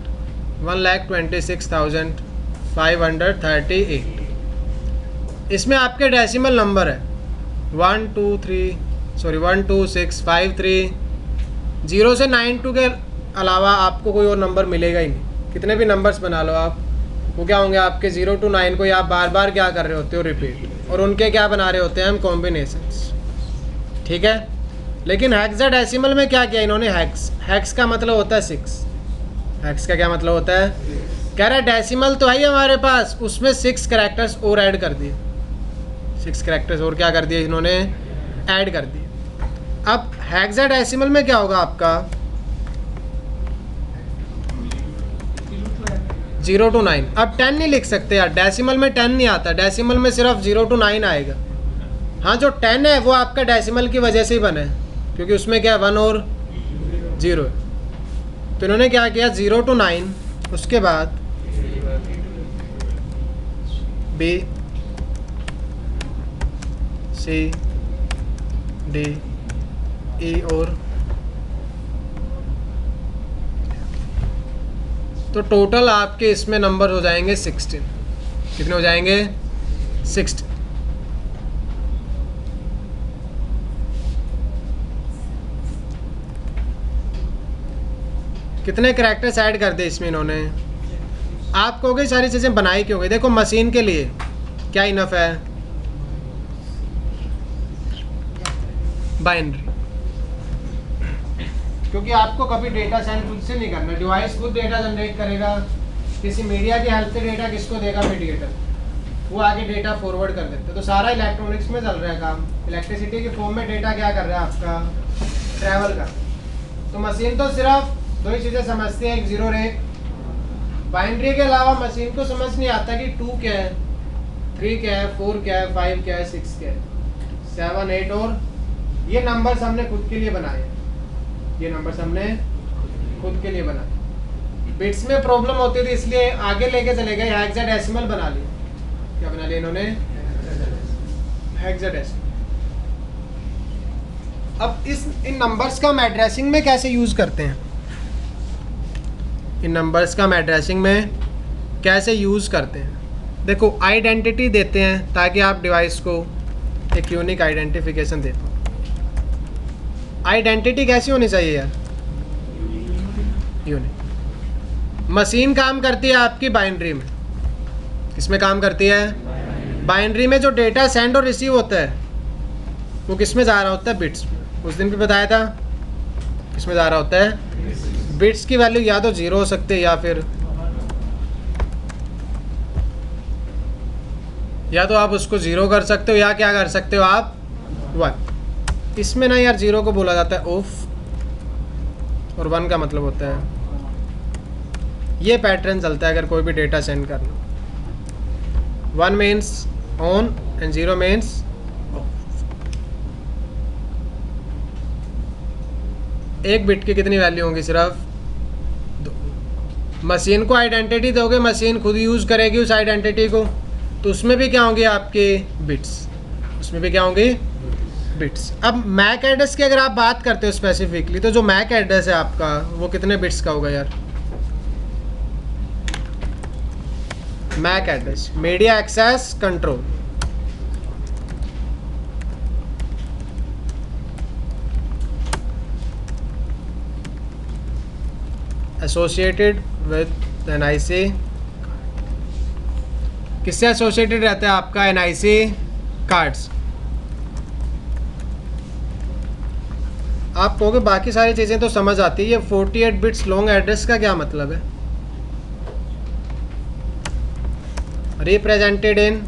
1,26,538। इसमें आपके डेसिमल नंबर है 12653। 0 से 92 के अलावा आपको कोई और नंबर मिलेगा ही नहीं। कितने भी नंबर्स बना लो आप, वो क्या होंगे आपके 0 to 9 को आप बार बार क्या कर रहे होते हो? रिपीट। और उनके क्या बना रहे होते हैं हम? कॉम्बिनेशंस। ठीक है, लेकिन हेक्साडेसिमल में क्या किया इन्होंने? हेक्स का मतलब होता है 6। हेक्स का क्या मतलब होता है? कह रहा है डेसिमल तो है ही हमारे पास, उसमें 6 कैरेक्टर्स और ऐड कर दिए। 6 कैरेक्टर्स और क्या कर दिए इन्होंने? ऐड कर दिए। अब हेक्साडेसिमल में क्या होगा आपका? 0 to 9। अब 10 नहीं लिख सकते यार, डेसिमल में 10 नहीं आता, डेसिमल में सिर्फ 0 to 9 आएगा। हाँ, जो 10 है वो आपका डेसिमल की वजह से ही बना है, क्योंकि उसमें क्या है? 1 और 0 है। तो इन्होंने क्या किया? 0 to 9, उसके बाद B C D E और तो टोटल आपके इसमें नंबर हो जाएंगे 16। कितने हो जाएंगे? 16। कितने कैरेक्टर्स ऐड कर दे इसमें इन्होंने? आप कहोगे सारी चीज़ें बनाई क्यों गई? देखो मशीन के लिए क्या इनफ है? बाइनरी, क्योंकि आपको कभी डेटा सेंड खुद से नहीं करना, डिवाइस खुद डेटा जनरेट करेगा। किसी मीडिया की हेल्प से डेटा किसको देगा? मीडिएटर, वो आगे डेटा फॉरवर्ड कर देते। तो सारा इलेक्ट्रॉनिक्स में चल रहा है काम। इलेक्ट्रिसिटी के फॉर्म में डेटा क्या कर रहा है आपका? ट्रैवल कर। तो मशीन तो सिर्फ दो ही चीज़ें समझती है, एक जीरो और एक बाइनरी। के अलावा मशीन को समझ नहीं आता कि 2 क्या है, 3 क्या है, 4 क्या है, 5 क्या है, 6 क्या है, 7, 8 और ये नंबर्स हमने खुद के लिए बनाए। ये नंबर्स हमने खुद के लिए बनाए। बिट्स में प्रॉब्लम होती थी इसलिए आगे लेके चले गए, हेक्साडेसिमल बना लिया। क्या बना लिया इन्होंने? हेक्साडेसिमल। अब इन नंबर्स का हम एड्रेसिंग में कैसे यूज करते हैं? इन नंबर्स का हम एड्रेसिंग में कैसे यूज करते हैं? देखो आइडेंटिटी देते हैं ताकि आप डिवाइस को एक यूनिक आइडेंटिफिकेशन दे पाओ। आइडेंटिटी कैसी होनी चाहिए यार? यूनिक। मशीन काम करती है आपकी बाइनरी में। किसमें काम करती है? बाइनरी में। जो डेटा सेंड और रिसीव होता है वो किस में जा रहा होता है? बिट्स में। उस दिन भी बताया था किस में जा रहा होता है? बिट्स की वैल्यू या तो 0 हो सकती है या तो आप उसको 0 कर सकते हो, या क्या कर सकते हो आप? 1। इसमें ना यार 0 को बोला जाता है ऑफ और 1 का मतलब होता है। ये पैटर्न चलता है अगर कोई भी डेटा सेंड करना। 1 means on and 0 means of. एक बिट की कितनी वैल्यू होंगी? सिर्फ 2। मशीन को आइडेंटिटी दोगे, मशीन खुद यूज़ करेगी उस आइडेंटिटी को, तो उसमें भी क्या होंगे आपके? बिट्स। उसमें भी क्या होंगे? बिट्स। अब मैक एड्रेस की अगर आप बात करते हो स्पेसिफिकली, तो जो मैक एड्रेस है आपका वो कितने बिट्स का होगा यार? MAC address, media access control. Associated with NIC. किससे एसोसिएटेड रहता है आपका? NIC cards. आप कहोगे बाकी सारी चीज़ें तो समझ आती है, ये 48 बिट्स लॉन्ग एड्रेस का क्या मतलब है? रिप्रेजेंटेड इन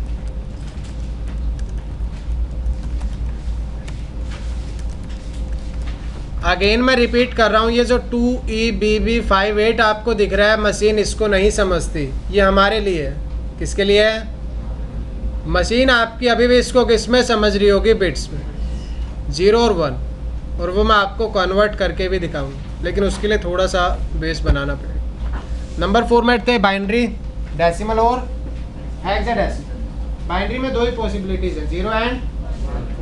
अगेन मैं रिपीट कर रहा हूँ, ये जो 2EBB58 आपको दिख रहा है, मशीन इसको नहीं समझती। ये हमारे लिए है। किसके लिए है? मशीन आपकी अभी भी इसको किस में समझ रही होगी? बिट्स में, 0 और 1। और वो मैं आपको कन्वर्ट करके भी दिखाऊंगा, लेकिन उसके लिए थोड़ा सा बेस बनाना पड़ेगा। नंबर फॉर्मेट थे बाइनरी, डेसिमल और हेक्साडेसिमल। बाइनरी में 2 ही पॉसिबिलिटीज़ है, 0 एंड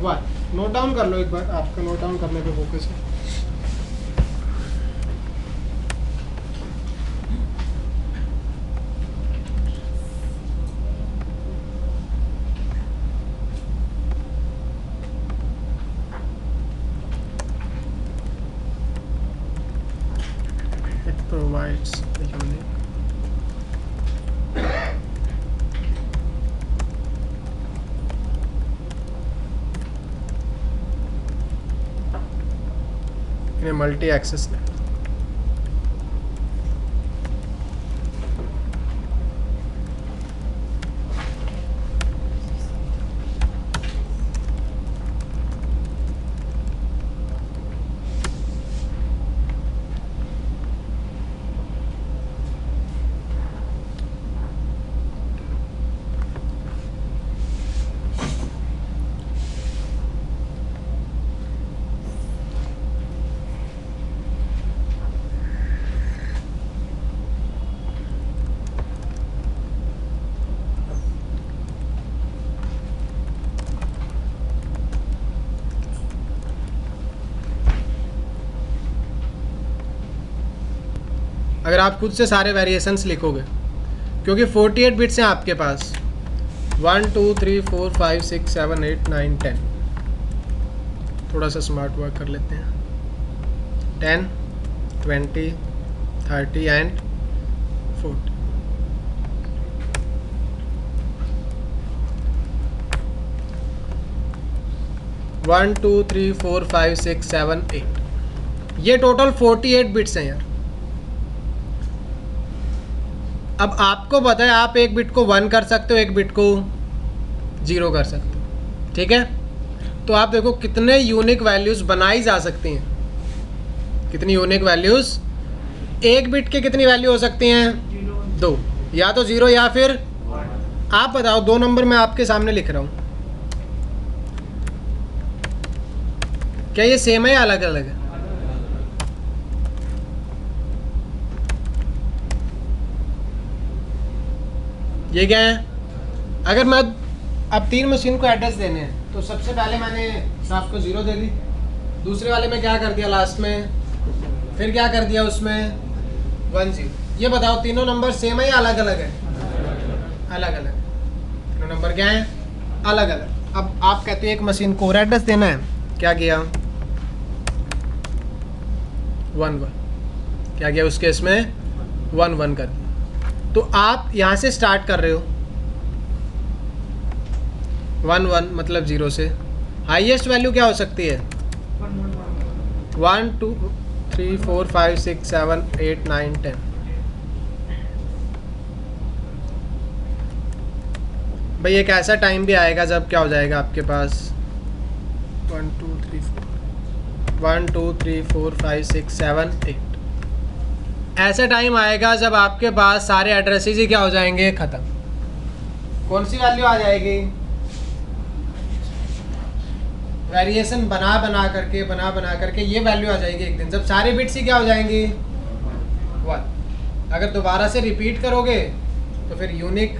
1। नोट डाउन कर लो एक बार, आपका नोट डाउन करने पे फोकस है। Provides the unique in a multi-access network. अगर आप खुद से सारे वेरिएशंस लिखोगे, क्योंकि 48 बिट्स हैं आपके पास। 1 2 3 4 5 6 7 8 9 10। थोड़ा सा स्मार्ट वर्क कर लेते हैं। 10 20 30 and 40। One two three four five six seven 8। ये टोटल 48 बिट्स हैं यार। अब आपको पता है आप एक बिट को 1 कर सकते हो, एक बिट को 0 कर सकते हो, ठीक है। तो आप देखो कितने यूनिक वैल्यूज़ बनाई जा सकती हैं। कितनी यूनिक वैल्यूज़, एक बिट के कितनी वैल्यू हो सकती हैं? 2, या तो 0 या फिर आप बताओ। 2 नंबर मैं आपके सामने लिख रहा हूँ, क्या ये सेम है या अलग अलग है? ये क्या है? अगर मैं अब 3 मशीन को एड्रेस देने हैं तो सबसे पहले मैंने साफ को 0 दे दी, दूसरे वाले में क्या कर दिया लास्ट में, फिर क्या कर दिया उसमें 1 0। ये बताओ तीनों नंबर सेम है या अलग अलग है? अलग अलग। तीनों नंबर क्या है? अलग अलग। अब आप कहते हो एक मशीन को और एड्रेस देना है, क्या किया? 1 1। क्या किया उस केस में? 1 1 कर दिया। तो आप यहाँ से स्टार्ट कर रहे हो 1 1 मतलब 0 से। हाईएस्ट वैल्यू क्या हो सकती है? 1 2 3 4 5 6 7 8 9 10। भाई एक ऐसा टाइम भी आएगा जब क्या हो जाएगा आपके पास 1 2 3 4 1 2 3 4 5 6 7 8। ऐसा टाइम आएगा जब आपके पास सारे एड्रेसेस ही क्या हो जाएंगे? ख़त्म। कौन सी वैल्यू आ जाएगी? वेरिएशन बना बना करके ये वैल्यू आ जाएगी एक दिन, जब सारे बिट्स ही क्या हो जाएंगी? 1। अगर दोबारा से रिपीट करोगे तो फिर यूनिक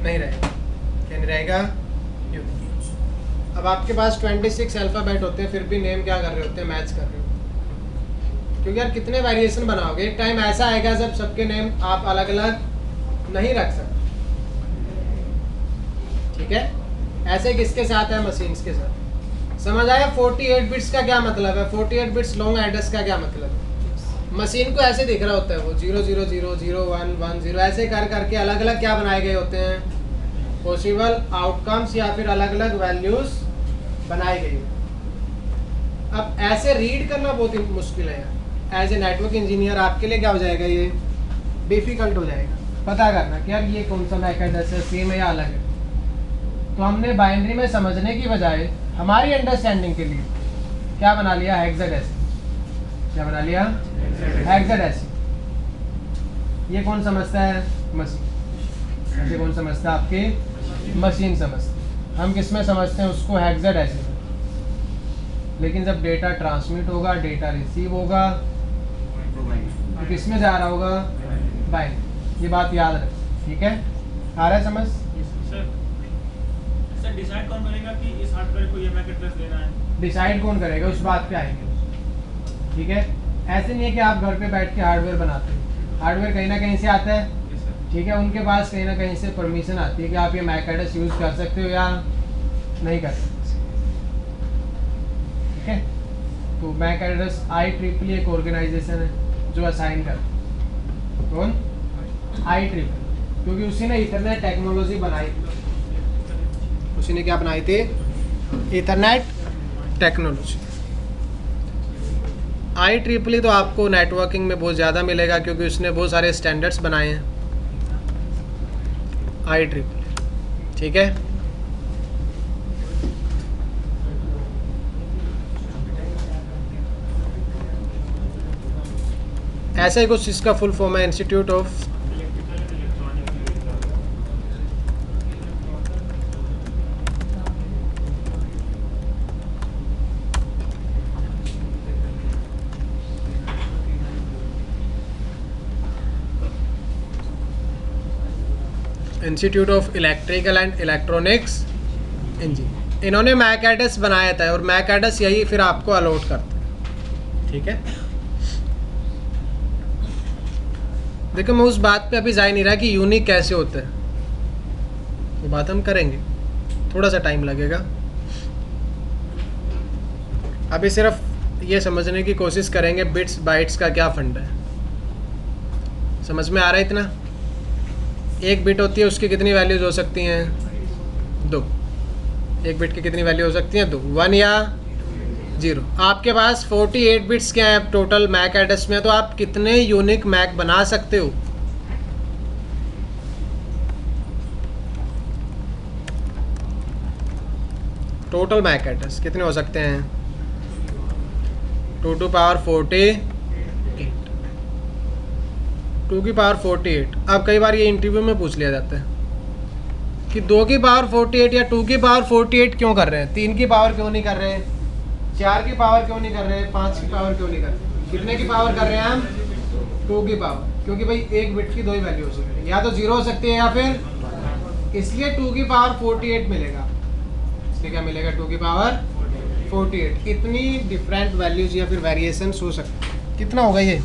नहीं रहेगा। क्या नहीं रहेगा? यूनिक। अब आपके पास 26 अल्फ़ाबेट होते हैं, फिर भी नेम क्या कर रहे होते हैं? मैच कर रहे हो। क्योंकि यार कितने वेरिएशन बनाओगे? एक टाइम ऐसा आएगा जब सबके नेम आप अलग अलग नहीं रख सकते, ठीक है। ऐसे किसके साथ है? मशीन्स के साथ। समझ आया 48 बिट्स का क्या मतलब है? 48 बिट्स लॉन्ग एड्रेस का क्या मतलब है? मशीन को ऐसे दिख रहा होता है, वो 0 0 0 0 1 1 0 ऐसे कर करके अलग अलग क्या बनाए गए होते हैं? पॉसिबल आउटकम्स या फिर अलग अलग वैल्यूज बनाई गई। अब ऐसे रीड करना बहुत ही मुश्किल है यार। एज ए नेटवर्क इंजीनियर आपके लिए क्या हो जाएगा? ये डिफ़िकल्ट हो जाएगा पता करना कि यार ये कौन सा मैक एड्रेस है, सेम है या अलग है। तो हमने बाइनरी में समझने की बजाय हमारी अंडरस्टैंडिंग के लिए क्या बना लिया? हेक्साडेसिमल। क्या बना लिया? हेक्साडेसिमल। ये कौन समझता है? मशीन। ऐसे कौन समझता है? आपकी मशीन समझती। हम किस में समझते हैं उसको? हेक्साडेसिमल। लेकिन जब डेटा ट्रांसमिट होगा, डेटा रिसीव होगा, तो किस में जा रहा होगा? बाइनरी। ये बात याद रखें, ठीक है? आ रहा है समझ? सर डिसाइड कौन करेगा कि इस हार्डवेयर को ये मैक एड्रेस देना है? डिसाइड कौन करेगा? उस बात पे आएंगे, ठीक है। ऐसे नहीं है कि आप घर पे बैठ के हार्डवेयर बनाते हो। हार्डवेयर कहीं ना कहीं से आता है, ठीक है। उनके पास कहीं ना कहीं से परमिशन आती है कि आप ये मैक एड्रेस यूज़ कर सकते हो या नहीं कर सकते, ठीक है। तो मैक एड्रेस IEEE एक ऑर्गेनाइजेशन है जो असाइन कर। कौन? IEEE, क्योंकि उसी ने इथरनेट टेक्नोलॉजी बनाई। उसी ने क्या बनाई थी? Ethernet technology. IEEE तो आपको नेटवर्किंग में बहुत ज़्यादा मिलेगा क्योंकि उसने बहुत सारे स्टैंडर्ड्स बनाए हैं। IEEE, ठीक है। ऐसा ही कुछ इसका फुल फॉर्म है, institute of electrical and electronics engineering. इन्होंने मैक एड्रेस बनाया था और मैक एड्रेस यही फिर आपको अलॉट करता है, ठीक है। देखो मैं उस बात पे अभी जा ही नहीं रहा कि यूनिक कैसे होता है, वो बात हम करेंगे, थोड़ा सा टाइम लगेगा। अभी सिर्फ ये समझने की कोशिश करेंगे बिट्स बाइट्स का क्या फंडा है। समझ में आ रहा है इतना? एक बिट होती है, उसकी कितनी वैल्यूज हो सकती हैं? 2। एक बिट की कितनी वैल्यू हो सकती हैं? 2, 1 या 0। आपके पास 48 बिट्स क्या हैं टोटल मैक एड्रेस में, तो आप कितने यूनिक मैक बना सकते हो? टोटल मैक एड्रेस कितने हो सकते हैं? 2 टू पावर 48, 2 की पावर 48। अब कई बार ये इंटरव्यू में पूछ लिया जाता है कि 2 की पावर 48 या 2 की पावर 48 क्यों कर रहे हैं, 3 की पावर क्यों नहीं कर रहे हैं, 4 की पावर क्यों नहीं कर रहे हैं, 5 की पावर क्यों नहीं कर रहे? कितने की पावर कर रहे हैं हम? 2 की पावर, क्योंकि भाई एक बिट की 2 ही वैल्यू हो सकती है, या तो 0 हो सकती है या फिर, इसलिए 2 की पावर 48 मिलेगा। इसलिए क्या मिलेगा? 2 की पावर 48। इतनी डिफरेंट वैल्यूज या फिर वेरिएशंस हो सकती है। कितना होगा ये?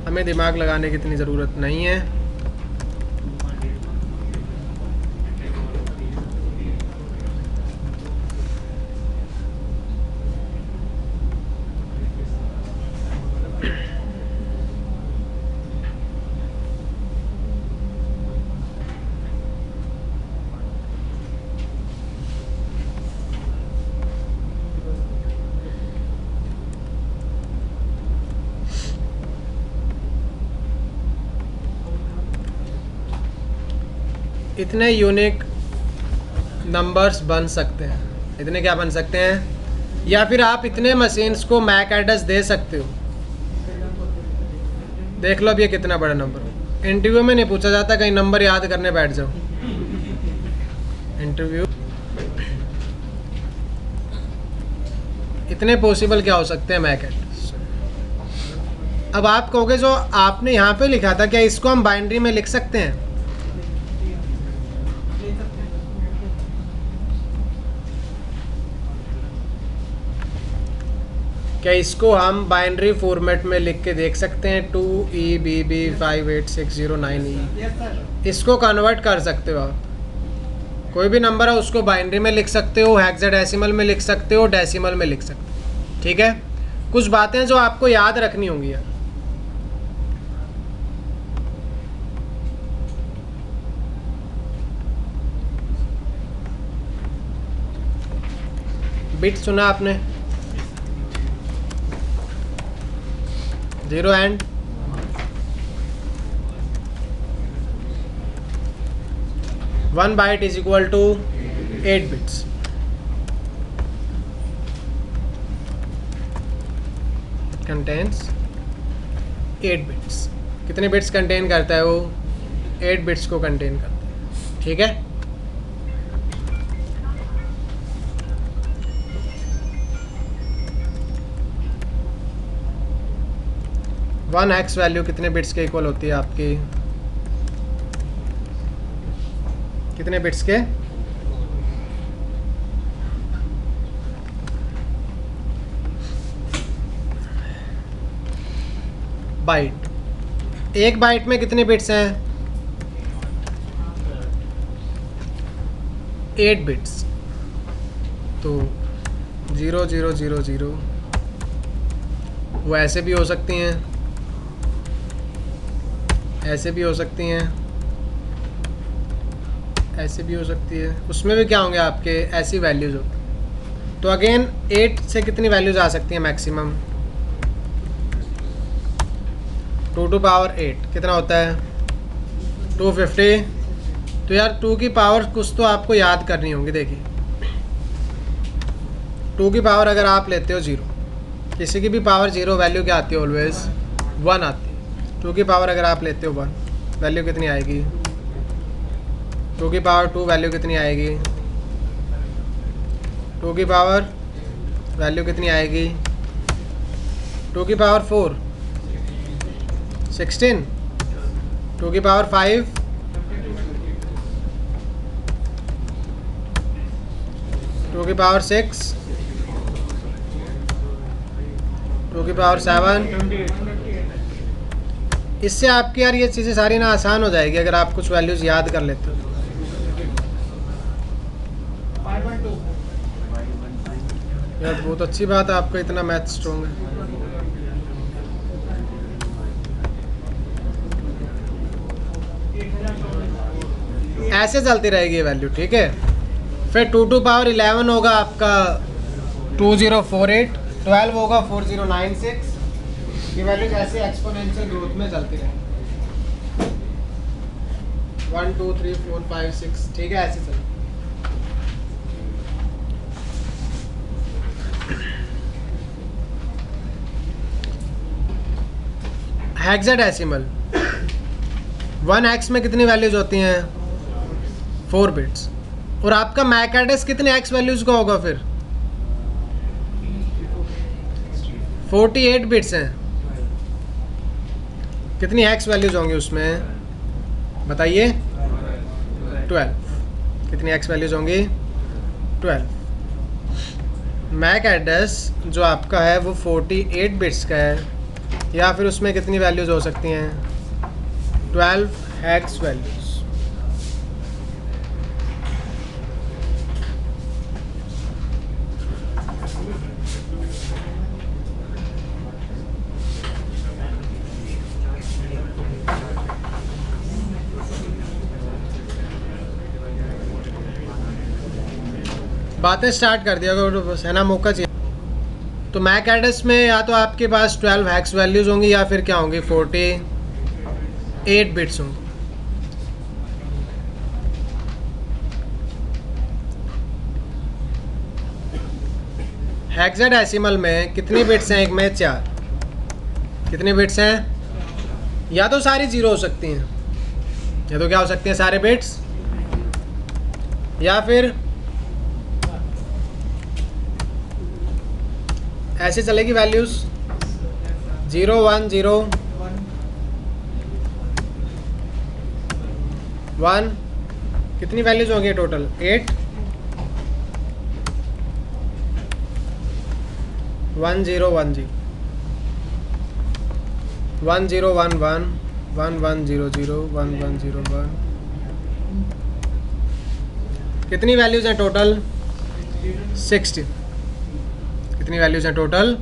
हमें दिमाग लगाने की इतनी ज़रूरत नहीं है। इतने यूनिक नंबर्स बन सकते हैं। इतने क्या बन सकते हैं? या फिर आप इतने मशीन्स को मैक एड्रेस दे सकते हो। देख लो अब ये कितना बड़ा नंबर। इंटरव्यू में नहीं पूछा जाता, कहीं नंबर याद करने बैठ जाओ। इंटरव्यू इतने पॉसिबल क्या हो सकते हैं मैक एड्रेस। अब आप कहोगे जो आपने यहाँ पे लिखा था, क्या इसको हम बाइनरी में लिख सकते हैं? क्या इसको हम बाइनरी फॉर्मेट में लिख के देख सकते हैं? 2EBB58609E, इसको कन्वर्ट कर सकते हो आप। कोई भी नंबर है उसको बाइनरी में लिख सकते हो, हेक्साडेसिमल में लिख सकते हो, डेसिमल में लिख सकते हो। ठीक है, कुछ बातें जो आपको याद रखनी होंगी यार। बिट सुना आपने? 0 and 1 byte is equal to 8 bits। It contains 8 bits। कितने बिट्स कंटेन करता है वो? 8 बिट्स को कंटेन करता है। ठीक है, वन एक्स वैल्यू कितने बिट्स के इक्वल होती है आपकी? कितने बिट्स के? बाइट। एक बाइट में कितने बिट्स हैं? 8 बिट्स। तो 0 0 0 0 वो ऐसे भी हो सकती हैं, ऐसे भी हो सकती हैं, ऐसे भी हो सकती है। उसमें भी क्या होंगे आपके? ऐसी वैल्यूज़ होती। तो अगेन 8 से कितनी वैल्यूज़ आ सकती हैं मैक्सिमम? 2 टू पावर 8 कितना होता है? 250। तो यार 2 की पावर कुछ तो आपको याद करनी होगी। देखिए 2 की पावर अगर आप लेते हो 0, किसी की भी पावर 0 वैल्यू क्या आती है? ऑलवेज 1 आती है। 2 की पावर अगर आप लेते हो 1, वैल्यू कितनी आएगी? 2 की पावर 2 वैल्यू कितनी आएगी? 2 की पावर वैल्यू कितनी आएगी? 2 की पावर 4 16। 2 की पावर 5 2 की पावर 6 2 की पावर 7 इससे आपकी यार ये चीज़ें सारी ना आसान हो जाएगी अगर आप कुछ वैल्यूज़ याद कर लेते हो। 5.2 यार बहुत अच्छी बात है, आपका इतना मैथ स्ट्रॉन्ग है। ऐसे चलती रहेगी ये वैल्यू, ठीक है। फिर 2 टू पावर 11 होगा आपका 2048, 12 होगा 4096। ये वैल्यूज ऐसे एक्सपोनेंशियल ग्रोथ में चलती रहेंगी। 1 2 3 4 5 6, ठीक है, ऐसे चलती। हेक्साडेसिमल 1x में कितनी वैल्यूज होती हैं? 4 बिट्स। और आपका मैक एड्रेस कितने x वैल्यूज का होगा फिर? 48 बिट्स हैं। कितनी x वैल्यूज होंगी उसमें बताइए? 12। कितनी x वैल्यूज होंगी? 12। मैक एड्रेस जो आपका है वो 48 बिट्स का है, या फिर उसमें कितनी वैल्यूज हो सकती हैं? 12 हेक्स वैल्यूज। बातें स्टार्ट कर दिया करो बस, है ना, मौका चाहिए। तो मैक एड्रेस में या तो आपके पास 12 हैक्स वैल्यूज़ होंगी या फिर क्या होंगी? 48 बिट्स होंगी। हेक्साडेसिमल में कितनी बिट्स हैं? एक में 4। कितने बिट्स हैं? या तो सारी जीरो हो सकती हैं, या तो क्या हो सकती हैं? सारे बिट्स, या फिर ऐसे चलेगी वैल्यूज 0 1 0 1। कितनी वैल्यूज होंगी टोटल? 8 1 0 1 0 1 0 1 1 1 1 0 0 1 1 0 1। कितनी वैल्यूज हैं टोटल? 60। कितनी वैल्यूज हैं टोटल?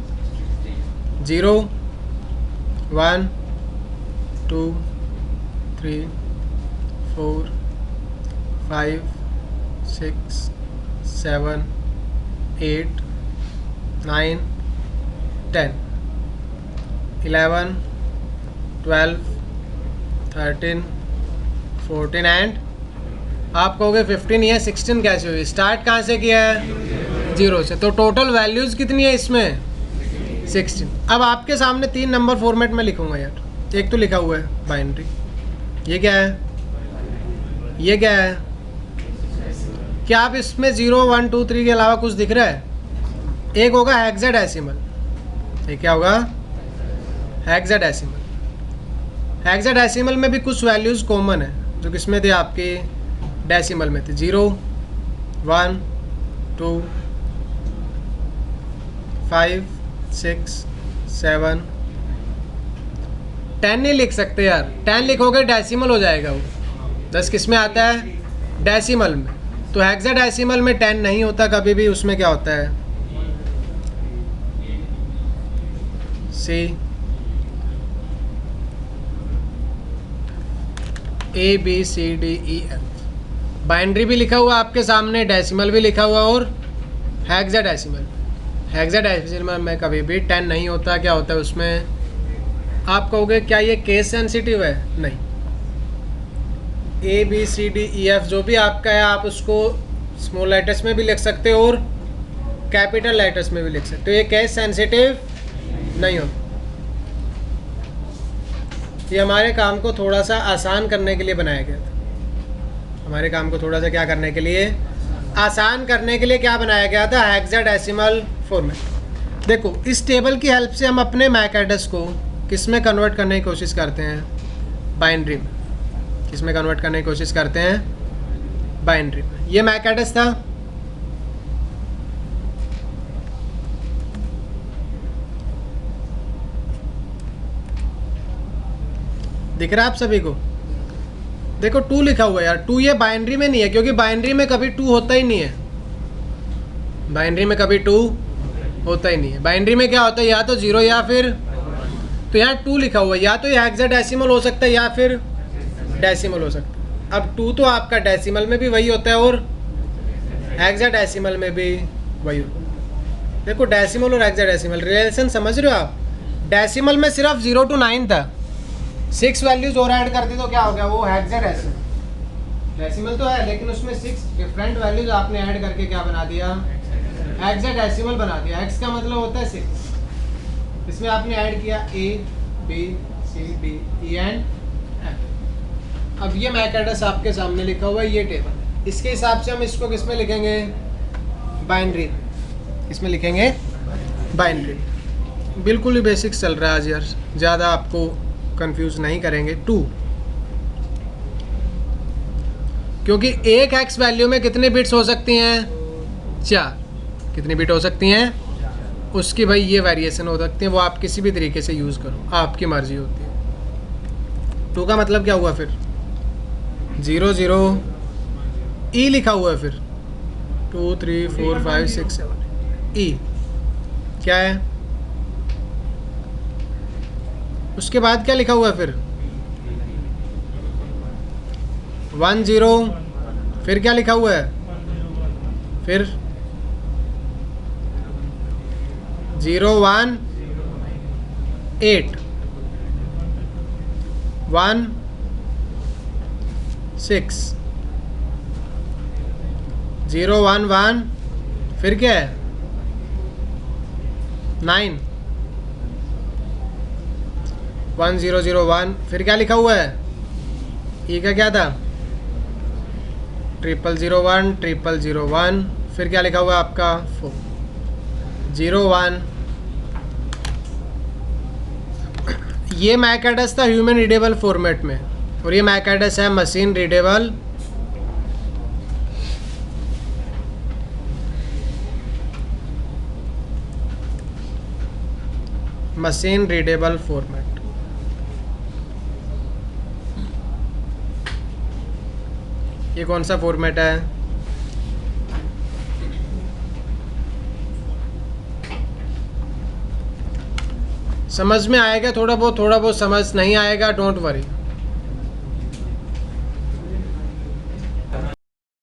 0 1 2 3 4 5 6 7 8 9 10 11 12 13 14 एंड आप कहोगे 15, ये 16 कैसे हुई? स्टार्ट कहाँ से किया है? 0 से। तो टोटल वैल्यूज़ कितनी है इसमें? 16। अब आपके सामने 3 नंबर फॉर्मेट में लिखूंगा यार। एक तो लिखा हुआ है बाइनरी, ये क्या है? ये क्या है? क्या आप इसमें 0 1 2 3 के अलावा कुछ दिख रहा है? एक होगा हेक्साडेसिमल। ये क्या होगा? हेक्साडेसिमल। हेक्साडेसिमल में भी कुछ वैल्यूज़ कॉमन है जो किसमें थे? आपके डेसिमल में थे। 0 1 2 5 6 7 10 नहीं लिख सकते यार। 10 लिखोगे डेसिमल हो जाएगा वो। 10 किस में आता है? डेसिमल में। तो हेक्साडेसिमल में 10 नहीं होता कभी भी। उसमें क्या होता है? C A B C D E F. Binary भी लिखा हुआ आपके सामने, डेसिमल भी लिखा हुआ, और हेक्साडेसिमल। हेक्साडेसिमल में कभी भी 10 नहीं होता। क्या होता है उसमें? आप कहोगे क्या ये केस सेंसिटिव है? नहीं। A B C D E F जो भी आपका है आप उसको स्मॉल लेटर्स में भी लिख सकते हो और कैपिटल लेटर्स में भी लिख सकते हो। ये केस सेंसिटिव नहीं होता। ये हमारे काम को थोड़ा सा आसान करने के लिए बनाया गया था। हमारे काम को थोड़ा सा क्या करने के लिए? आसान करने के लिए क्या बनाया गया था? Hexadecimal format. देखो इस टेबल की हेल्प से हम अपने मैक एड्रेस को किस में कन्वर्ट करने की कोशिश करते हैं? बाइनरी में। किस में कन्वर्ट करने की कोशिश करते हैं? बाइनरी में। ये मैक एड्रेस था। दिख रहा है आप सभी को? देखो 2 लिखा हुआ है यार, 2 ये बाइनरी में नहीं है, क्योंकि बाइनरी में कभी 2 होता ही नहीं है। बाइनरी में कभी 2 होता ही नहीं है। बाइनरी में क्या होता है, या तो 0 या फिर, तो यहाँ 2 लिखा हुआ है, या तो ये हेक्साडेसिमल हो सकता है या फिर डेसिमल हो सकता है। अब 2 तो आपका डेसिमल में भी वही होता है और हेक्साडेसिमल में भी वही होता है। देखो डेसिमल और हेक्साडेसिमल रिलेशन समझ रहे हो आप? डेसिमल में सिर्फ 0 to 9 था, 6 वैल्यूज और ऐड कर दी तो क्या हो गया, वो हेक्साडेसिमल। डेसिमल तो है लेकिन उसमें 6 डिफरेंट वैल्यूज आपने ऐड करके क्या बना दिया, हेक्साडेसिमल बना दिया। x का मतलब होता है 6, इसमें आपने ऐड किया a b c d e and f। अब ये मैक एड्रेस आपके सामने लिखा हुआ है, ये टेबल, इसके हिसाब से हम इसको किस में लिखेंगे, बाइनरी। इसमें लिखेंगे बाइनरी। बिल्कुल ही बेसिक्स चल रहा है आज यार, ज़्यादा आपको कंफ्यूज नहीं करेंगे। 2, क्योंकि एक x वैल्यू में कितने बिट्स हो सकती हैं, 4। कितनी बिट हो सकती हैं, उसकी भाई ये वेरिएशन हो सकती है, वो आप किसी भी तरीके से यूज़ करो, आपकी मर्जी होती है। 2 का मतलब क्या हुआ फिर, 0 0 ई लिखा हुआ है, फिर 2 3 4 5 6 7 ई क्या है, उसके बाद क्या लिखा हुआ है फिर 1 0, फिर क्या लिखा हुआ है, फिर 0 1 8 1 6 0 1 1, फिर क्या है 9 1 0 0 1, फिर क्या लिखा हुआ है, ई का क्या था 0 0 1 0 0 1, फिर क्या लिखा हुआ है आपका 4 0 1। ये मैक एड्रेस था ह्यूमन रीडेबल फॉर्मेट में, और ये मैक एड्रेस है मशीन रीडेबल फॉर्मेट। ये कौन सा फॉर्मेट है, समझ में आएगा थोड़ा बहुत समझ नहीं आएगा डोंट वरी।